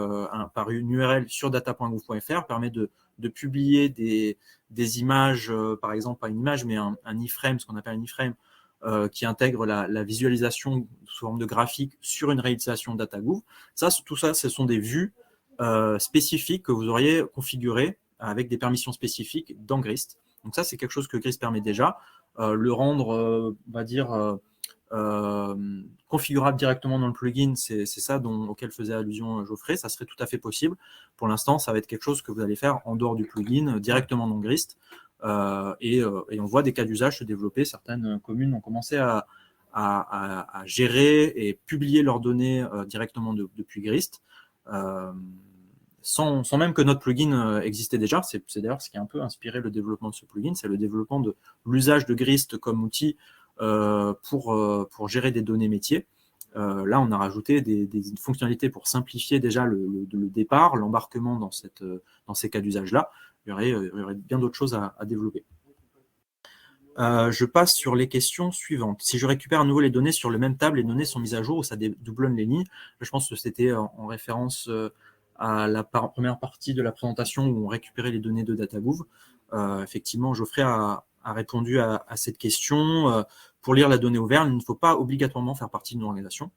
par une URL sur data.gouv.fr, permet de publier des images, par exemple pas une image, mais un iframe, ce qu'on appelle un iframe, qui intègre la visualisation sous forme de graphique sur une réalisation DataGouv. Tout ça, ce sont des vues spécifiques que vous auriez configurées avec des permissions spécifiques dans Grist. Donc ça, c'est quelque chose que Grist permet déjà. Le rendre, on va dire, configurable directement dans le plugin, c'est ça auquel faisait allusion Geoffrey, ça serait tout à fait possible. Pour l'instant, ça va être quelque chose que vous allez faire en dehors du plugin, directement dans Grist. Et on voit des cas d'usage se développer. Certaines communes ont commencé à gérer et publier leurs données directement depuis Grist, sans même que notre plugin existait déjà. C'est d'ailleurs ce qui a un peu inspiré le développement de ce plugin, c'est le développement de l'usage de Grist comme outil pour gérer des données métiers. Là, on a rajouté des fonctionnalités pour simplifier déjà le départ, l'embarquement dans ces cas d'usage-là. Il y aurait bien d'autres choses à développer. Je passe sur les questions suivantes. Si je récupère à nouveau les données sur le même table, les données sont mises à jour ou ça doublonne les lignes? Je pense que c'était en référence à la première partie de la présentation où on récupérait les données de DataGouv. Effectivement, Geoffrey a répondu à cette question. Pour lire la donnée ouverte, il ne faut pas obligatoirement faire partie d'une organisation.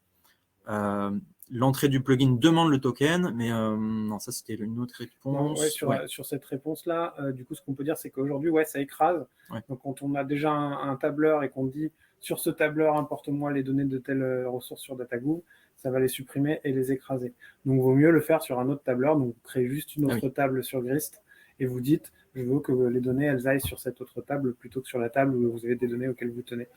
L'entrée du plugin demande le token, mais non, ça c'était une autre réponse. Non, sur cette réponse-là, du coup, ce qu'on peut dire, c'est qu'aujourd'hui, ça écrase. Ouais. Donc, quand on a déjà un tableur et qu'on dit sur ce tableur, importe-moi les données de telle ressource sur DataGouv, ça va les supprimer et les écraser. Donc, il vaut mieux le faire sur un autre tableur. Donc, vous créez juste une autre table sur Grist et vous dites, je veux que les données, elles aillent sur cette autre table plutôt que sur la table où vous avez des données auxquelles vous tenez.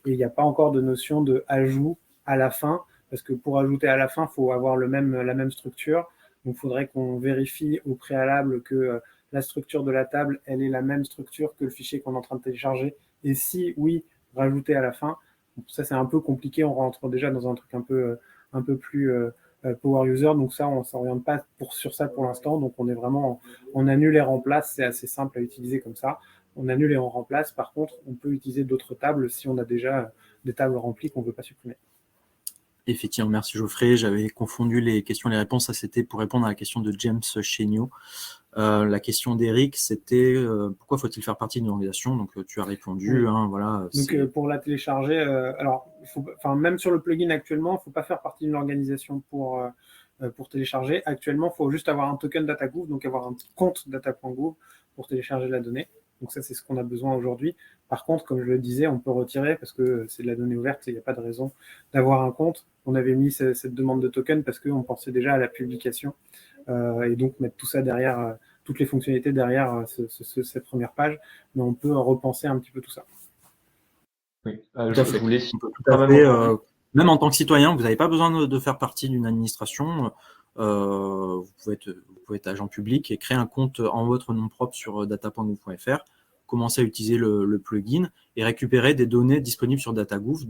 Et il n'y a pas encore de notion de ajout à la fin. Parce que pour ajouter à la fin, il faut avoir la même structure. Donc, il faudrait qu'on vérifie au préalable que la structure de la table, elle est la même structure que le fichier qu'on est en train de télécharger. Et si oui, rajouter à la fin. Donc, ça, c'est un peu compliqué. On rentre déjà dans un truc un peu plus power user. Donc ça, on ne s'oriente pas sur ça pour l'instant. Donc, on est vraiment, on annule et remplace. C'est assez simple à utiliser comme ça. On annule et on remplace. Par contre, on peut utiliser d'autres tables si on a déjà des tables remplies qu'on ne veut pas supprimer. Effectivement, merci Geoffrey. J'avais confondu les questions et les réponses. Ça, c'était pour répondre à la question de James Chéniaud. La question d'Eric, c'était pourquoi faut-il faire partie d'une organisation? Donc, tu as répondu. Oui. Voilà, donc, pour la télécharger, alors, même sur le plugin actuellement, il ne faut pas faire partie d'une organisation pour télécharger. Actuellement, il faut juste avoir un token DataGouv, donc avoir un compte data.gouv pour télécharger la donnée. Donc ça, c'est ce qu'on a besoin aujourd'hui. Par contre, comme je le disais, on peut retirer parce que c'est de la donnée ouverte et il n'y a pas de raison d'avoir un compte. On avait mis cette demande de token parce qu'on pensait déjà à la publication et donc mettre tout ça derrière, toutes les fonctionnalités derrière cette première page. Mais on peut repenser un petit peu tout ça. Oui, je voulais tout à fait, même en tant que citoyen, vous n'avez pas besoin de faire partie d'une administration. Vous pouvez être agent public et créer un compte en votre nom propre sur data.gouv.fr, commencer à utiliser le plugin et récupérer des données disponibles sur DataGouv,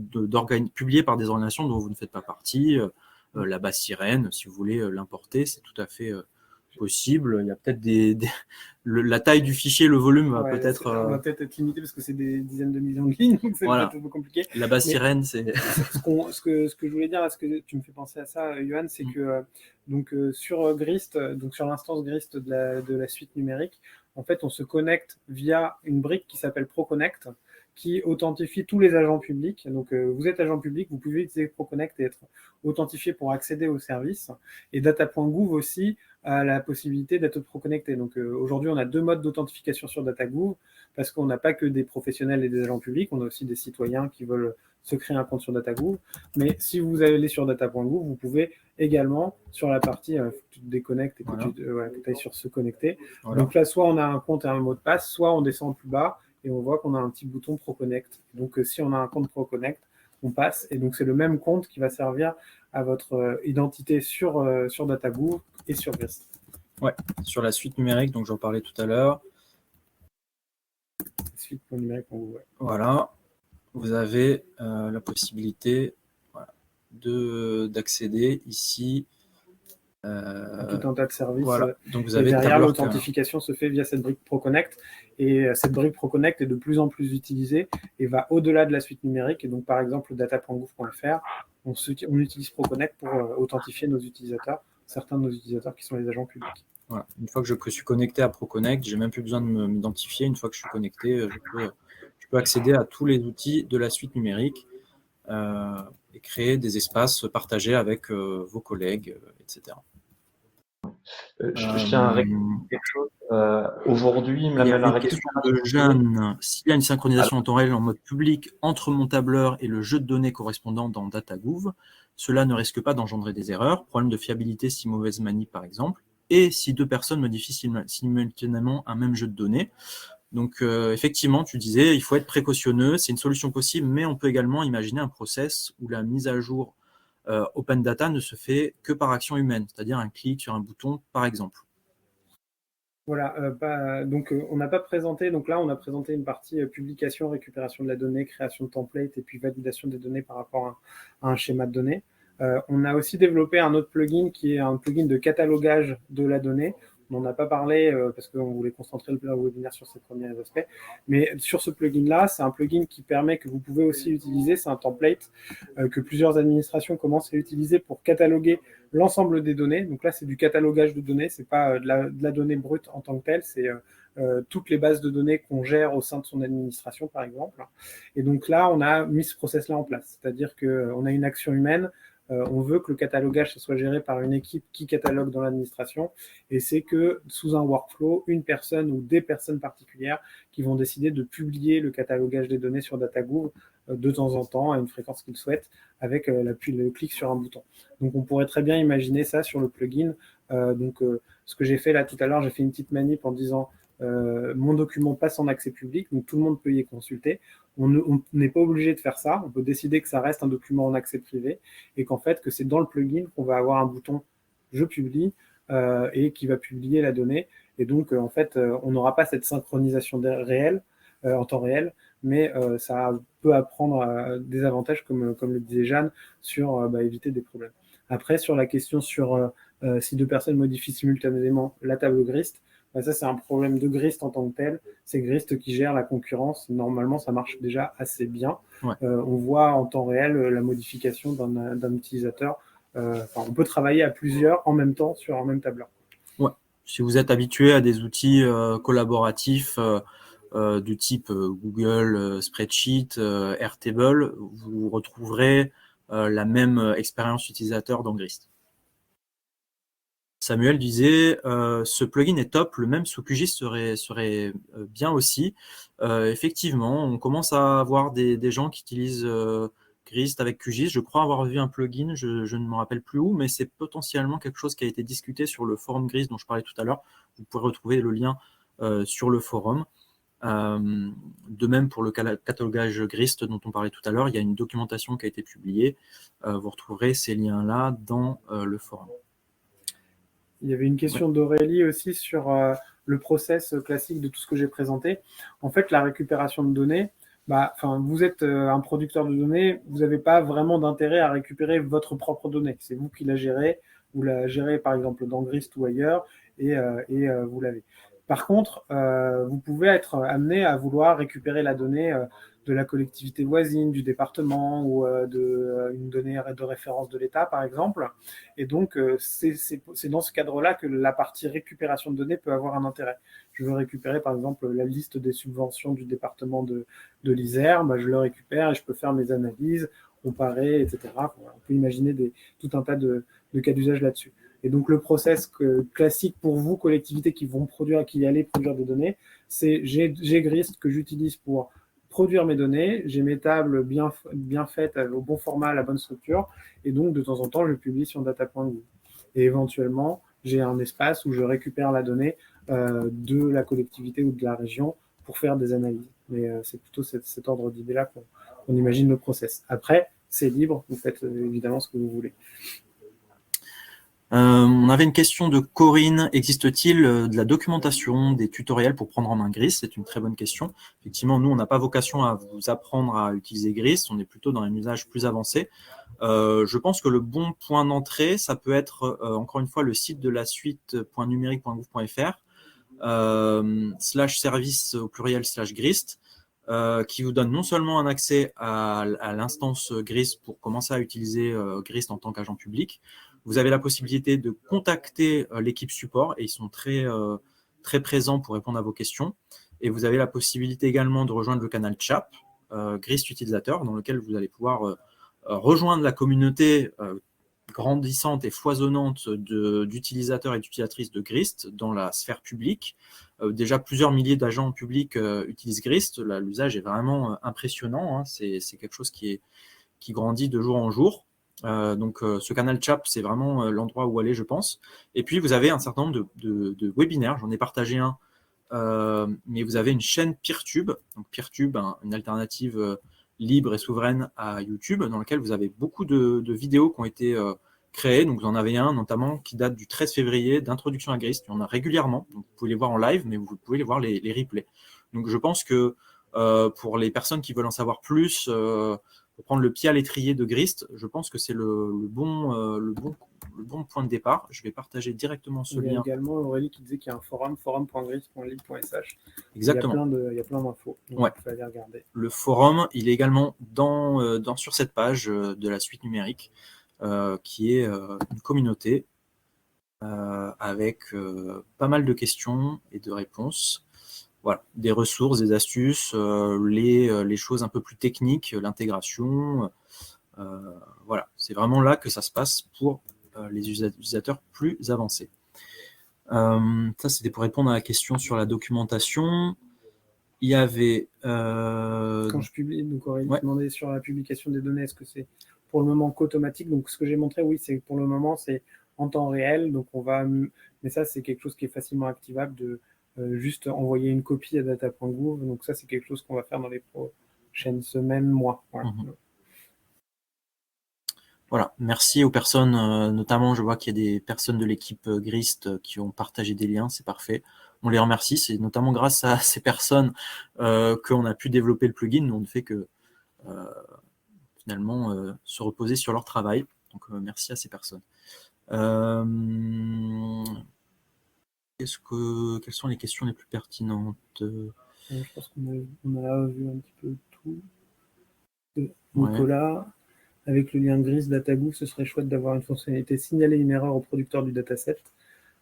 publiées par des organisations dont vous ne faites pas partie. La base sirène, si vous voulez l'importer, c'est tout à fait possible. Il y a peut-être la taille du fichier, le volume va peut-être... On va peut-être être limité parce que c'est des dizaines de millions de lignes, donc c'est peut-être un peu compliqué. La base sirène, c'est... ce que je voulais dire, est-ce que tu me fais penser à ça, Johan, c'est que sur Grist, donc sur l'instance Grist de la suite numérique, en fait, on se connecte via une brique qui s'appelle ProConnect, qui authentifie tous les agents publics. Donc, vous êtes agent public, vous pouvez utiliser ProConnect et être authentifié pour accéder au service. Et Data.gouv aussi a la possibilité d'être ProConnecté. Donc, aujourd'hui, on a 2 modes d'authentification sur DataGouv parce qu'on n'a pas que des professionnels et des agents publics, on a aussi des citoyens qui veulent se créer un compte sur DataGouv. Mais si vous allez sur data.gouv, vous pouvez également, sur la partie tu te déconnectes et que tu ailles sur se connecter. Voilà. Donc là, soit on a un compte et un mot de passe, soit on descend plus bas et on voit qu'on a un petit bouton ProConnect. Donc, si on a un compte ProConnect, on passe. Et donc, c'est le même compte qui va servir à votre identité sur DataGouv et sur Grist. Ouais, sur la suite numérique, donc j'en parlais tout à l'heure. Suite.numérique, voilà, vous avez la possibilité d'accéder ici. Tout un tas de services. Voilà. Donc vous avez derrière, l'authentification se fait via cette brique ProConnect. Et cette brique ProConnect est de plus en plus utilisée et va au-delà de la suite numérique. Et donc, par exemple, data.gouv.fr, on utilise ProConnect pour authentifier nos utilisateurs, certains de nos utilisateurs qui sont les agents publics. Voilà. Une fois que je suis connecté à ProConnect, j'ai même plus besoin de m'identifier. Une fois que je suis connecté, je peux accéder à tous les outils de la suite numérique et créer des espaces partagés avec vos collègues, etc. Je tiens à rectifier quelque chose. Aujourd'hui, il y a une question de Jeanne. S'il y a une synchronisation en temps réel en mode public entre mon tableur et le jeu de données correspondant dans DataGouv, cela ne risque pas d'engendrer des erreurs, problème de fiabilité si mauvaise manip par exemple, et si 2 personnes modifient simultanément un même jeu de données. Donc, effectivement, tu disais, il faut être précautionneux, c'est une solution possible, mais on peut également imaginer un process où la mise à jour Open Data ne se fait que par action humaine, c'est-à-dire un clic sur un bouton, par exemple. Voilà, donc on n'a pas présenté, donc là on a présenté une partie publication, récupération de la donnée, création de template et puis validation des données par rapport à un schéma de données. On a aussi développé un autre plugin qui est un plugin de catalogage de la donnée. On n'en a pas parlé parce qu'on voulait concentrer le webinaire sur ces premiers aspects. Mais sur ce plugin-là, c'est un plugin qui permet que vous pouvez aussi utiliser, c'est un template que plusieurs administrations commencent à utiliser pour cataloguer l'ensemble des données. Donc là, c'est du catalogage de données, c'est pas de la donnée brute en tant que telle, c'est toutes les bases de données qu'on gère au sein de son administration, par exemple. Et donc là, on a mis ce process-là en place, c'est-à-dire qu'on a une action humaine. On veut que le catalogage soit géré par une équipe qui catalogue dans l'administration et c'est que sous un workflow, une personne ou des personnes particulières qui vont décider de publier le catalogage des données sur DataGouv de temps en temps à une fréquence qu'ils souhaitent avec le clic sur un bouton. Donc on pourrait très bien imaginer ça sur le plugin. Ce que j'ai fait là tout à l'heure, j'ai fait une petite manip en disant mon document passe en accès public, donc tout le monde peut y consulter. On n'est pas obligé de faire ça, on peut décider que ça reste un document en accès privé et qu'en fait, que c'est dans le plugin qu'on va avoir un bouton « Je publie » et qui va publier la donnée. Et donc, en fait, on n'aura pas cette synchronisation réelle, en temps réel, mais ça peut apprendre des avantages, comme le disait Jeanne, sur éviter des problèmes. Après, sur la question sur si 2 personnes modifient simultanément la table Grist, ça, c'est un problème de Grist en tant que tel. C'est Grist qui gère la concurrence. Normalement, ça marche déjà assez bien. Ouais. On voit en temps réel la modification d'un utilisateur. On peut travailler à plusieurs en même temps sur un même tableur. Ouais. Si vous êtes habitué à des outils collaboratifs du type Google Spreadsheet, Airtable, vous retrouverez la même expérience utilisateur dans Grist. Samuel disait ce plugin est top, le même sous QGIS serait bien aussi. Effectivement, on commence à avoir des gens qui utilisent Grist avec QGIS. Je crois avoir vu un plugin, je ne me rappelle plus où, mais c'est potentiellement quelque chose qui a été discuté sur le forum Grist dont je parlais tout à l'heure. Vous pourrez retrouver le lien sur le forum. De même pour le catalogage Grist dont on parlait tout à l'heure, il y a une documentation qui a été publiée. Vous retrouverez ces liens-là dans le forum. Il y avait une question d'Aurélie aussi sur le process classique de tout ce que j'ai présenté. En fait, la récupération de données, vous êtes un producteur de données, vous n'avez pas vraiment d'intérêt à récupérer votre propre donnée. C'est vous qui la gérez, vous la gérez par exemple dans Grist ou ailleurs, et vous l'avez. Par contre, vous pouvez être amené à vouloir récupérer la donnée de la collectivité voisine, du département ou une donnée de référence de l'État, par exemple. Et donc, c'est dans ce cadre-là que la partie récupération de données peut avoir un intérêt. Je veux récupérer, par exemple, la liste des subventions du département de l'Isère. Je le récupère et je peux faire mes analyses, comparer, etc. On peut imaginer tout un tas de cas d'usage là-dessus. Et donc, le process classique pour vous, collectivités qui allez produire des données, c'est j'ai Grist que j'utilise pour produire mes données, j'ai mes tables bien faites, au bon format, à la bonne structure, et donc, de temps en temps, je publie sur data.gouv. Et éventuellement, j'ai un espace où je récupère la donnée de la collectivité ou de la région pour faire des analyses. Mais c'est plutôt cet ordre d'idée-là qu'on imagine le process. Après, c'est libre, vous faites évidemment ce que vous voulez. On avait une question de Corinne. Existe-t-il de la documentation, des tutoriels pour prendre en main Grist? C'est une très bonne question. Effectivement, nous, on n'a pas vocation à vous apprendre à utiliser Grist. On est plutôt dans un usage plus avancé. Je pense que le bon point d'entrée, ça peut être, encore une fois, le site de la suite.numérique.gouv.fr /service au pluriel /Grist, qui vous donne non seulement un accès à l'instance Grist pour commencer à utiliser Grist en tant qu'agent public. Vous avez la possibilité de contacter l'équipe support et ils sont très présents pour répondre à vos questions. Et vous avez la possibilité également de rejoindre le canal chat Grist utilisateur, dans lequel vous allez pouvoir rejoindre la communauté grandissante et foisonnante d'utilisateurs et d'utilisatrices de Grist dans la sphère publique. Déjà, plusieurs milliers d'agents publics utilisent Grist. L'usage est vraiment impressionnant. Hein. C'est quelque chose qui grandit de jour en jour. Donc, ce canal chat, c'est vraiment l'endroit où aller, je pense. Et puis, vous avez un certain nombre de webinaires. J'en ai partagé un, mais vous avez une chaîne Peertube. Donc, Peertube, une alternative libre et souveraine à YouTube, dans laquelle vous avez beaucoup de vidéos qui ont été créées. Donc, vous en avez un, notamment, qui date du 13 février, d'introduction à Grist. Il y en a régulièrement. Donc, vous pouvez les voir en live, mais vous pouvez les voir les replays. Donc, je pense que pour les personnes qui veulent en savoir plus, pour prendre le pied à l'étrier de Grist, je pense que c'est le bon point de départ. Je vais partager directement ce lien. Il y a également Aurélie qui disait qu'il y a un forum, forum.grist.lib.sh. Exactement. Il y a plein d'infos, donc ouais. il faut aller regarder. Le forum, il est également sur cette page de la suite numérique, qui est une communauté avec pas mal de questions et de réponses. Voilà, des ressources, des astuces, les choses un peu plus techniques, l'intégration. Voilà, c'est vraiment là que ça se passe pour les utilisateurs plus avancés. Ça, c'était pour répondre à la question sur la documentation. Il y avait... Quand je publie, donc Aurélie demandait sur la publication des données, est-ce que c'est pour le moment qu'automatique? Donc, ce que j'ai montré, oui, c'est pour le moment, c'est en temps réel. Donc, mais ça, c'est quelque chose qui est facilement activable de juste envoyer une copie à data.gouv. Donc, ça, c'est quelque chose qu'on va faire dans les prochaines semaines, mois. Voilà. Voilà, merci aux personnes, notamment je vois qu'il y a des personnes de l'équipe Grist qui ont partagé des liens, c'est parfait. On les remercie, c'est notamment grâce à ces personnes qu'on a pu développer le plugin. Nous, on ne fait que finalement se reposer sur leur travail. Donc merci à ces personnes. Quelles sont les questions les plus pertinentes? Je pense qu'on a vu un petit peu tout. Nicolas, avec le lien Grist DataGouv, ce serait chouette d'avoir une fonctionnalité signaler une erreur au producteur du dataset.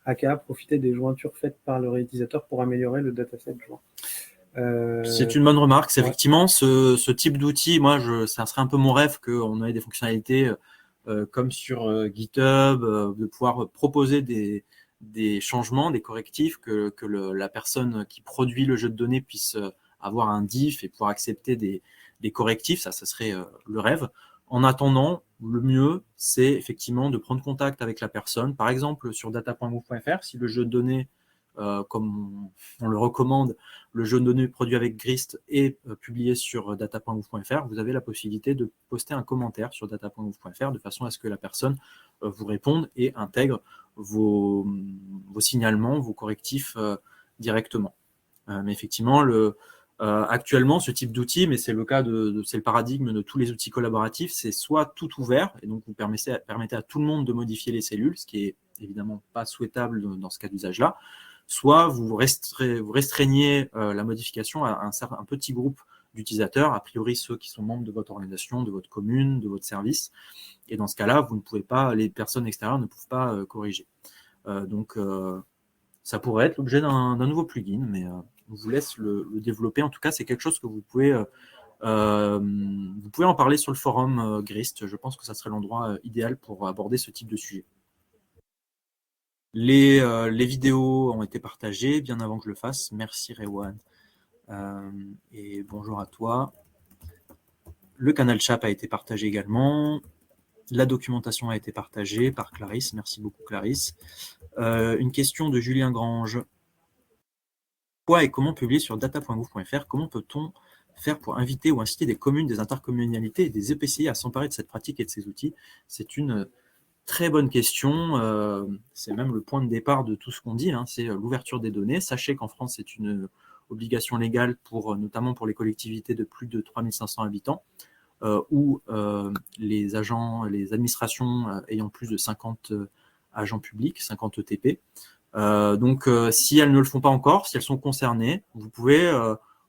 aka profiter des jointures faites par le réutilisateur pour améliorer le dataset joint. C'est une bonne remarque. C'est effectivement ce type d'outil. Moi, ça serait un peu mon rêve qu'on ait des fonctionnalités comme sur GitHub, de pouvoir proposer des changements, des correctifs, que la personne qui produit le jeu de données puisse avoir un diff et pouvoir accepter des correctifs. Ça serait le rêve. En attendant, le mieux, c'est effectivement de prendre contact avec la personne. Par exemple, sur data.gouv.fr, si le jeu de données, comme on le recommande, le jeu de données produit avec Grist est publié sur data.gouv.fr, vous avez la possibilité de poster un commentaire sur data.gouv.fr de façon à ce que la personne vous réponde et intègre vos signalements, vos correctifs directement. Mais effectivement, actuellement, ce type d'outil, mais c'est le cas c'est le paradigme de tous les outils collaboratifs, c'est soit tout ouvert, et donc vous permettez à tout le monde de modifier les cellules, ce qui est évidemment pas souhaitable dans ce cas d'usage-là, soit vous restreignez la modification à un petit groupe d'utilisateurs, a priori ceux qui sont membres de votre organisation, de votre commune, de votre service, et dans ce cas-là, vous ne pouvez pas, les personnes extérieures ne peuvent pas corriger. Donc, ça pourrait être l'objet d'un nouveau plugin, mais on vous laisse le développer. En tout cas, c'est quelque chose que vous pouvez en parler sur le forum Grist. Je pense que ça serait l'endroit idéal pour aborder ce type de sujet. Les vidéos ont été partagées bien avant que je le fasse. Merci Rewan. Et bonjour à toi. Le canal chat a été partagé également. La documentation a été partagée par Clarisse. Merci beaucoup Clarisse. Une question de Julien Grange. Quoi et comment publier sur data.gouv.fr? Comment peut-on faire pour inviter ou inciter des communes, des intercommunalités et des EPCI à s'emparer de cette pratique et de ces outils? C'est une très bonne question. C'est même le point de départ de tout ce qu'on dit, hein, c'est l'ouverture des données. Sachez qu'en France, c'est une obligation légale, notamment pour les collectivités de plus de 3500 habitants, ou les administrations ayant plus de 50 agents publics, 50 ETP. Donc, si elles ne le font pas encore, si elles sont concernées, vous pouvez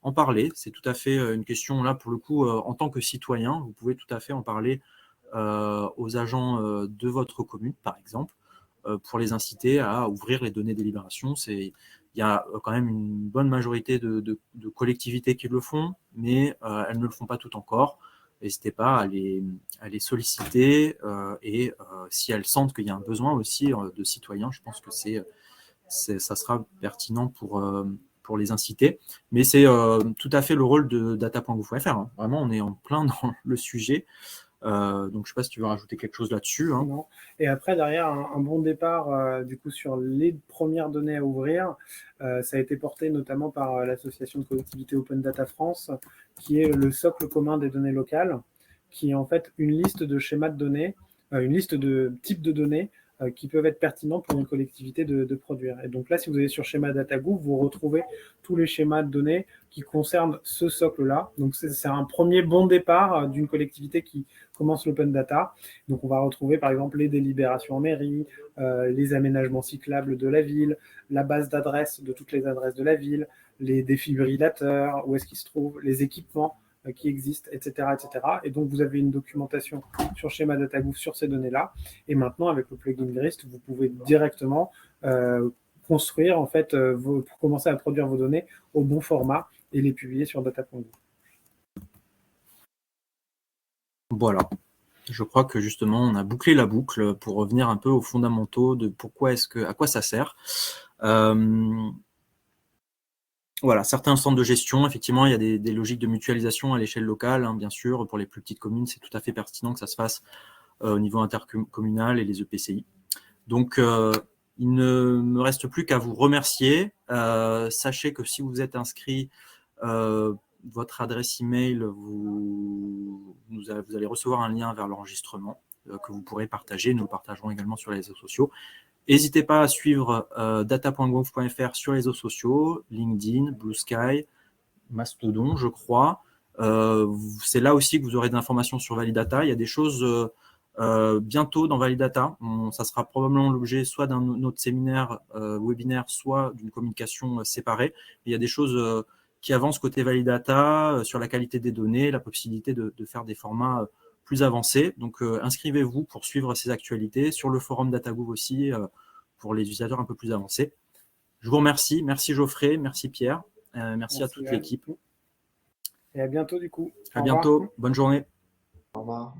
en parler. C'est tout à fait une question, là, pour le coup, en tant que citoyen, vous pouvez tout à fait en parler aux agents de votre commune, par exemple, pour les inciter à ouvrir les données délibération. Il y a quand même une bonne majorité de collectivités qui le font, mais elles ne le font pas toutes encore. N'hésitez pas à les solliciter et si elles sentent qu'il y a un besoin aussi de citoyens, je pense que ça sera pertinent pour les inciter. Mais c'est tout à fait le rôle de data.gouv.fr. Hein. Vraiment, on est en plein dans le sujet. Donc, je ne sais pas si tu veux rajouter quelque chose là-dessus. Hein. Non. Et après, derrière, un bon départ du coup sur les premières données à ouvrir, ça a été porté notamment par l'association de collectivités Open Data France, qui est le socle commun des données locales, qui est en fait une liste de schémas de données, une liste de types de données qui peuvent être pertinents pour une collectivité de produire. Et donc là, si vous allez sur Schéma DataGouv, vous retrouvez tous les schémas de données qui concernent ce socle-là. Donc c'est un premier bon départ d'une collectivité qui commence l'open data. Donc on va retrouver par exemple les délibérations en mairie, les aménagements cyclables de la ville, la base d'adresses de toutes les adresses de la ville, les défibrillateurs, où est-ce qu'ils se trouvent, les équipements qui existent, etc., etc. Et donc, vous avez une documentation sur Schéma DataGouv sur ces données-là. Et maintenant, avec le plugin Grist, vous pouvez directement construire, en fait, pour commencer à produire vos données au bon format et les publier sur data.gouv. Voilà. Je crois que justement, on a bouclé la boucle pour revenir un peu aux fondamentaux de à quoi ça sert. Voilà, certains centres de gestion, effectivement, il y a des logiques de mutualisation à l'échelle locale, hein, bien sûr. Pour les plus petites communes, c'est tout à fait pertinent que ça se fasse au niveau intercommunal et les EPCI. Donc, il ne me reste plus qu'à vous remercier. Sachez que si vous êtes inscrit, votre adresse email, vous allez recevoir un lien vers l'enregistrement que vous pourrez partager. Nous le partagerons également sur les réseaux sociaux. N'hésitez pas à suivre data.gouv.fr sur les réseaux sociaux, LinkedIn, Blue Sky, Mastodon, je crois. C'est là aussi que vous aurez des informations sur Validata. Il y a des choses bientôt dans Validata. Ça sera probablement l'objet soit d'un autre séminaire, webinaire, soit d'une communication séparée. Il y a des choses qui avancent côté Validata sur la qualité des données, la possibilité de faire des formats plus avancés. Donc, inscrivez-vous pour suivre ces actualités. Sur le forum DataGouv aussi, pour les utilisateurs un peu plus avancés. Je vous remercie. Merci Geoffrey, merci Pierre, merci à toute l'équipe. Et à bientôt du coup. À bientôt, bonne journée. Au revoir.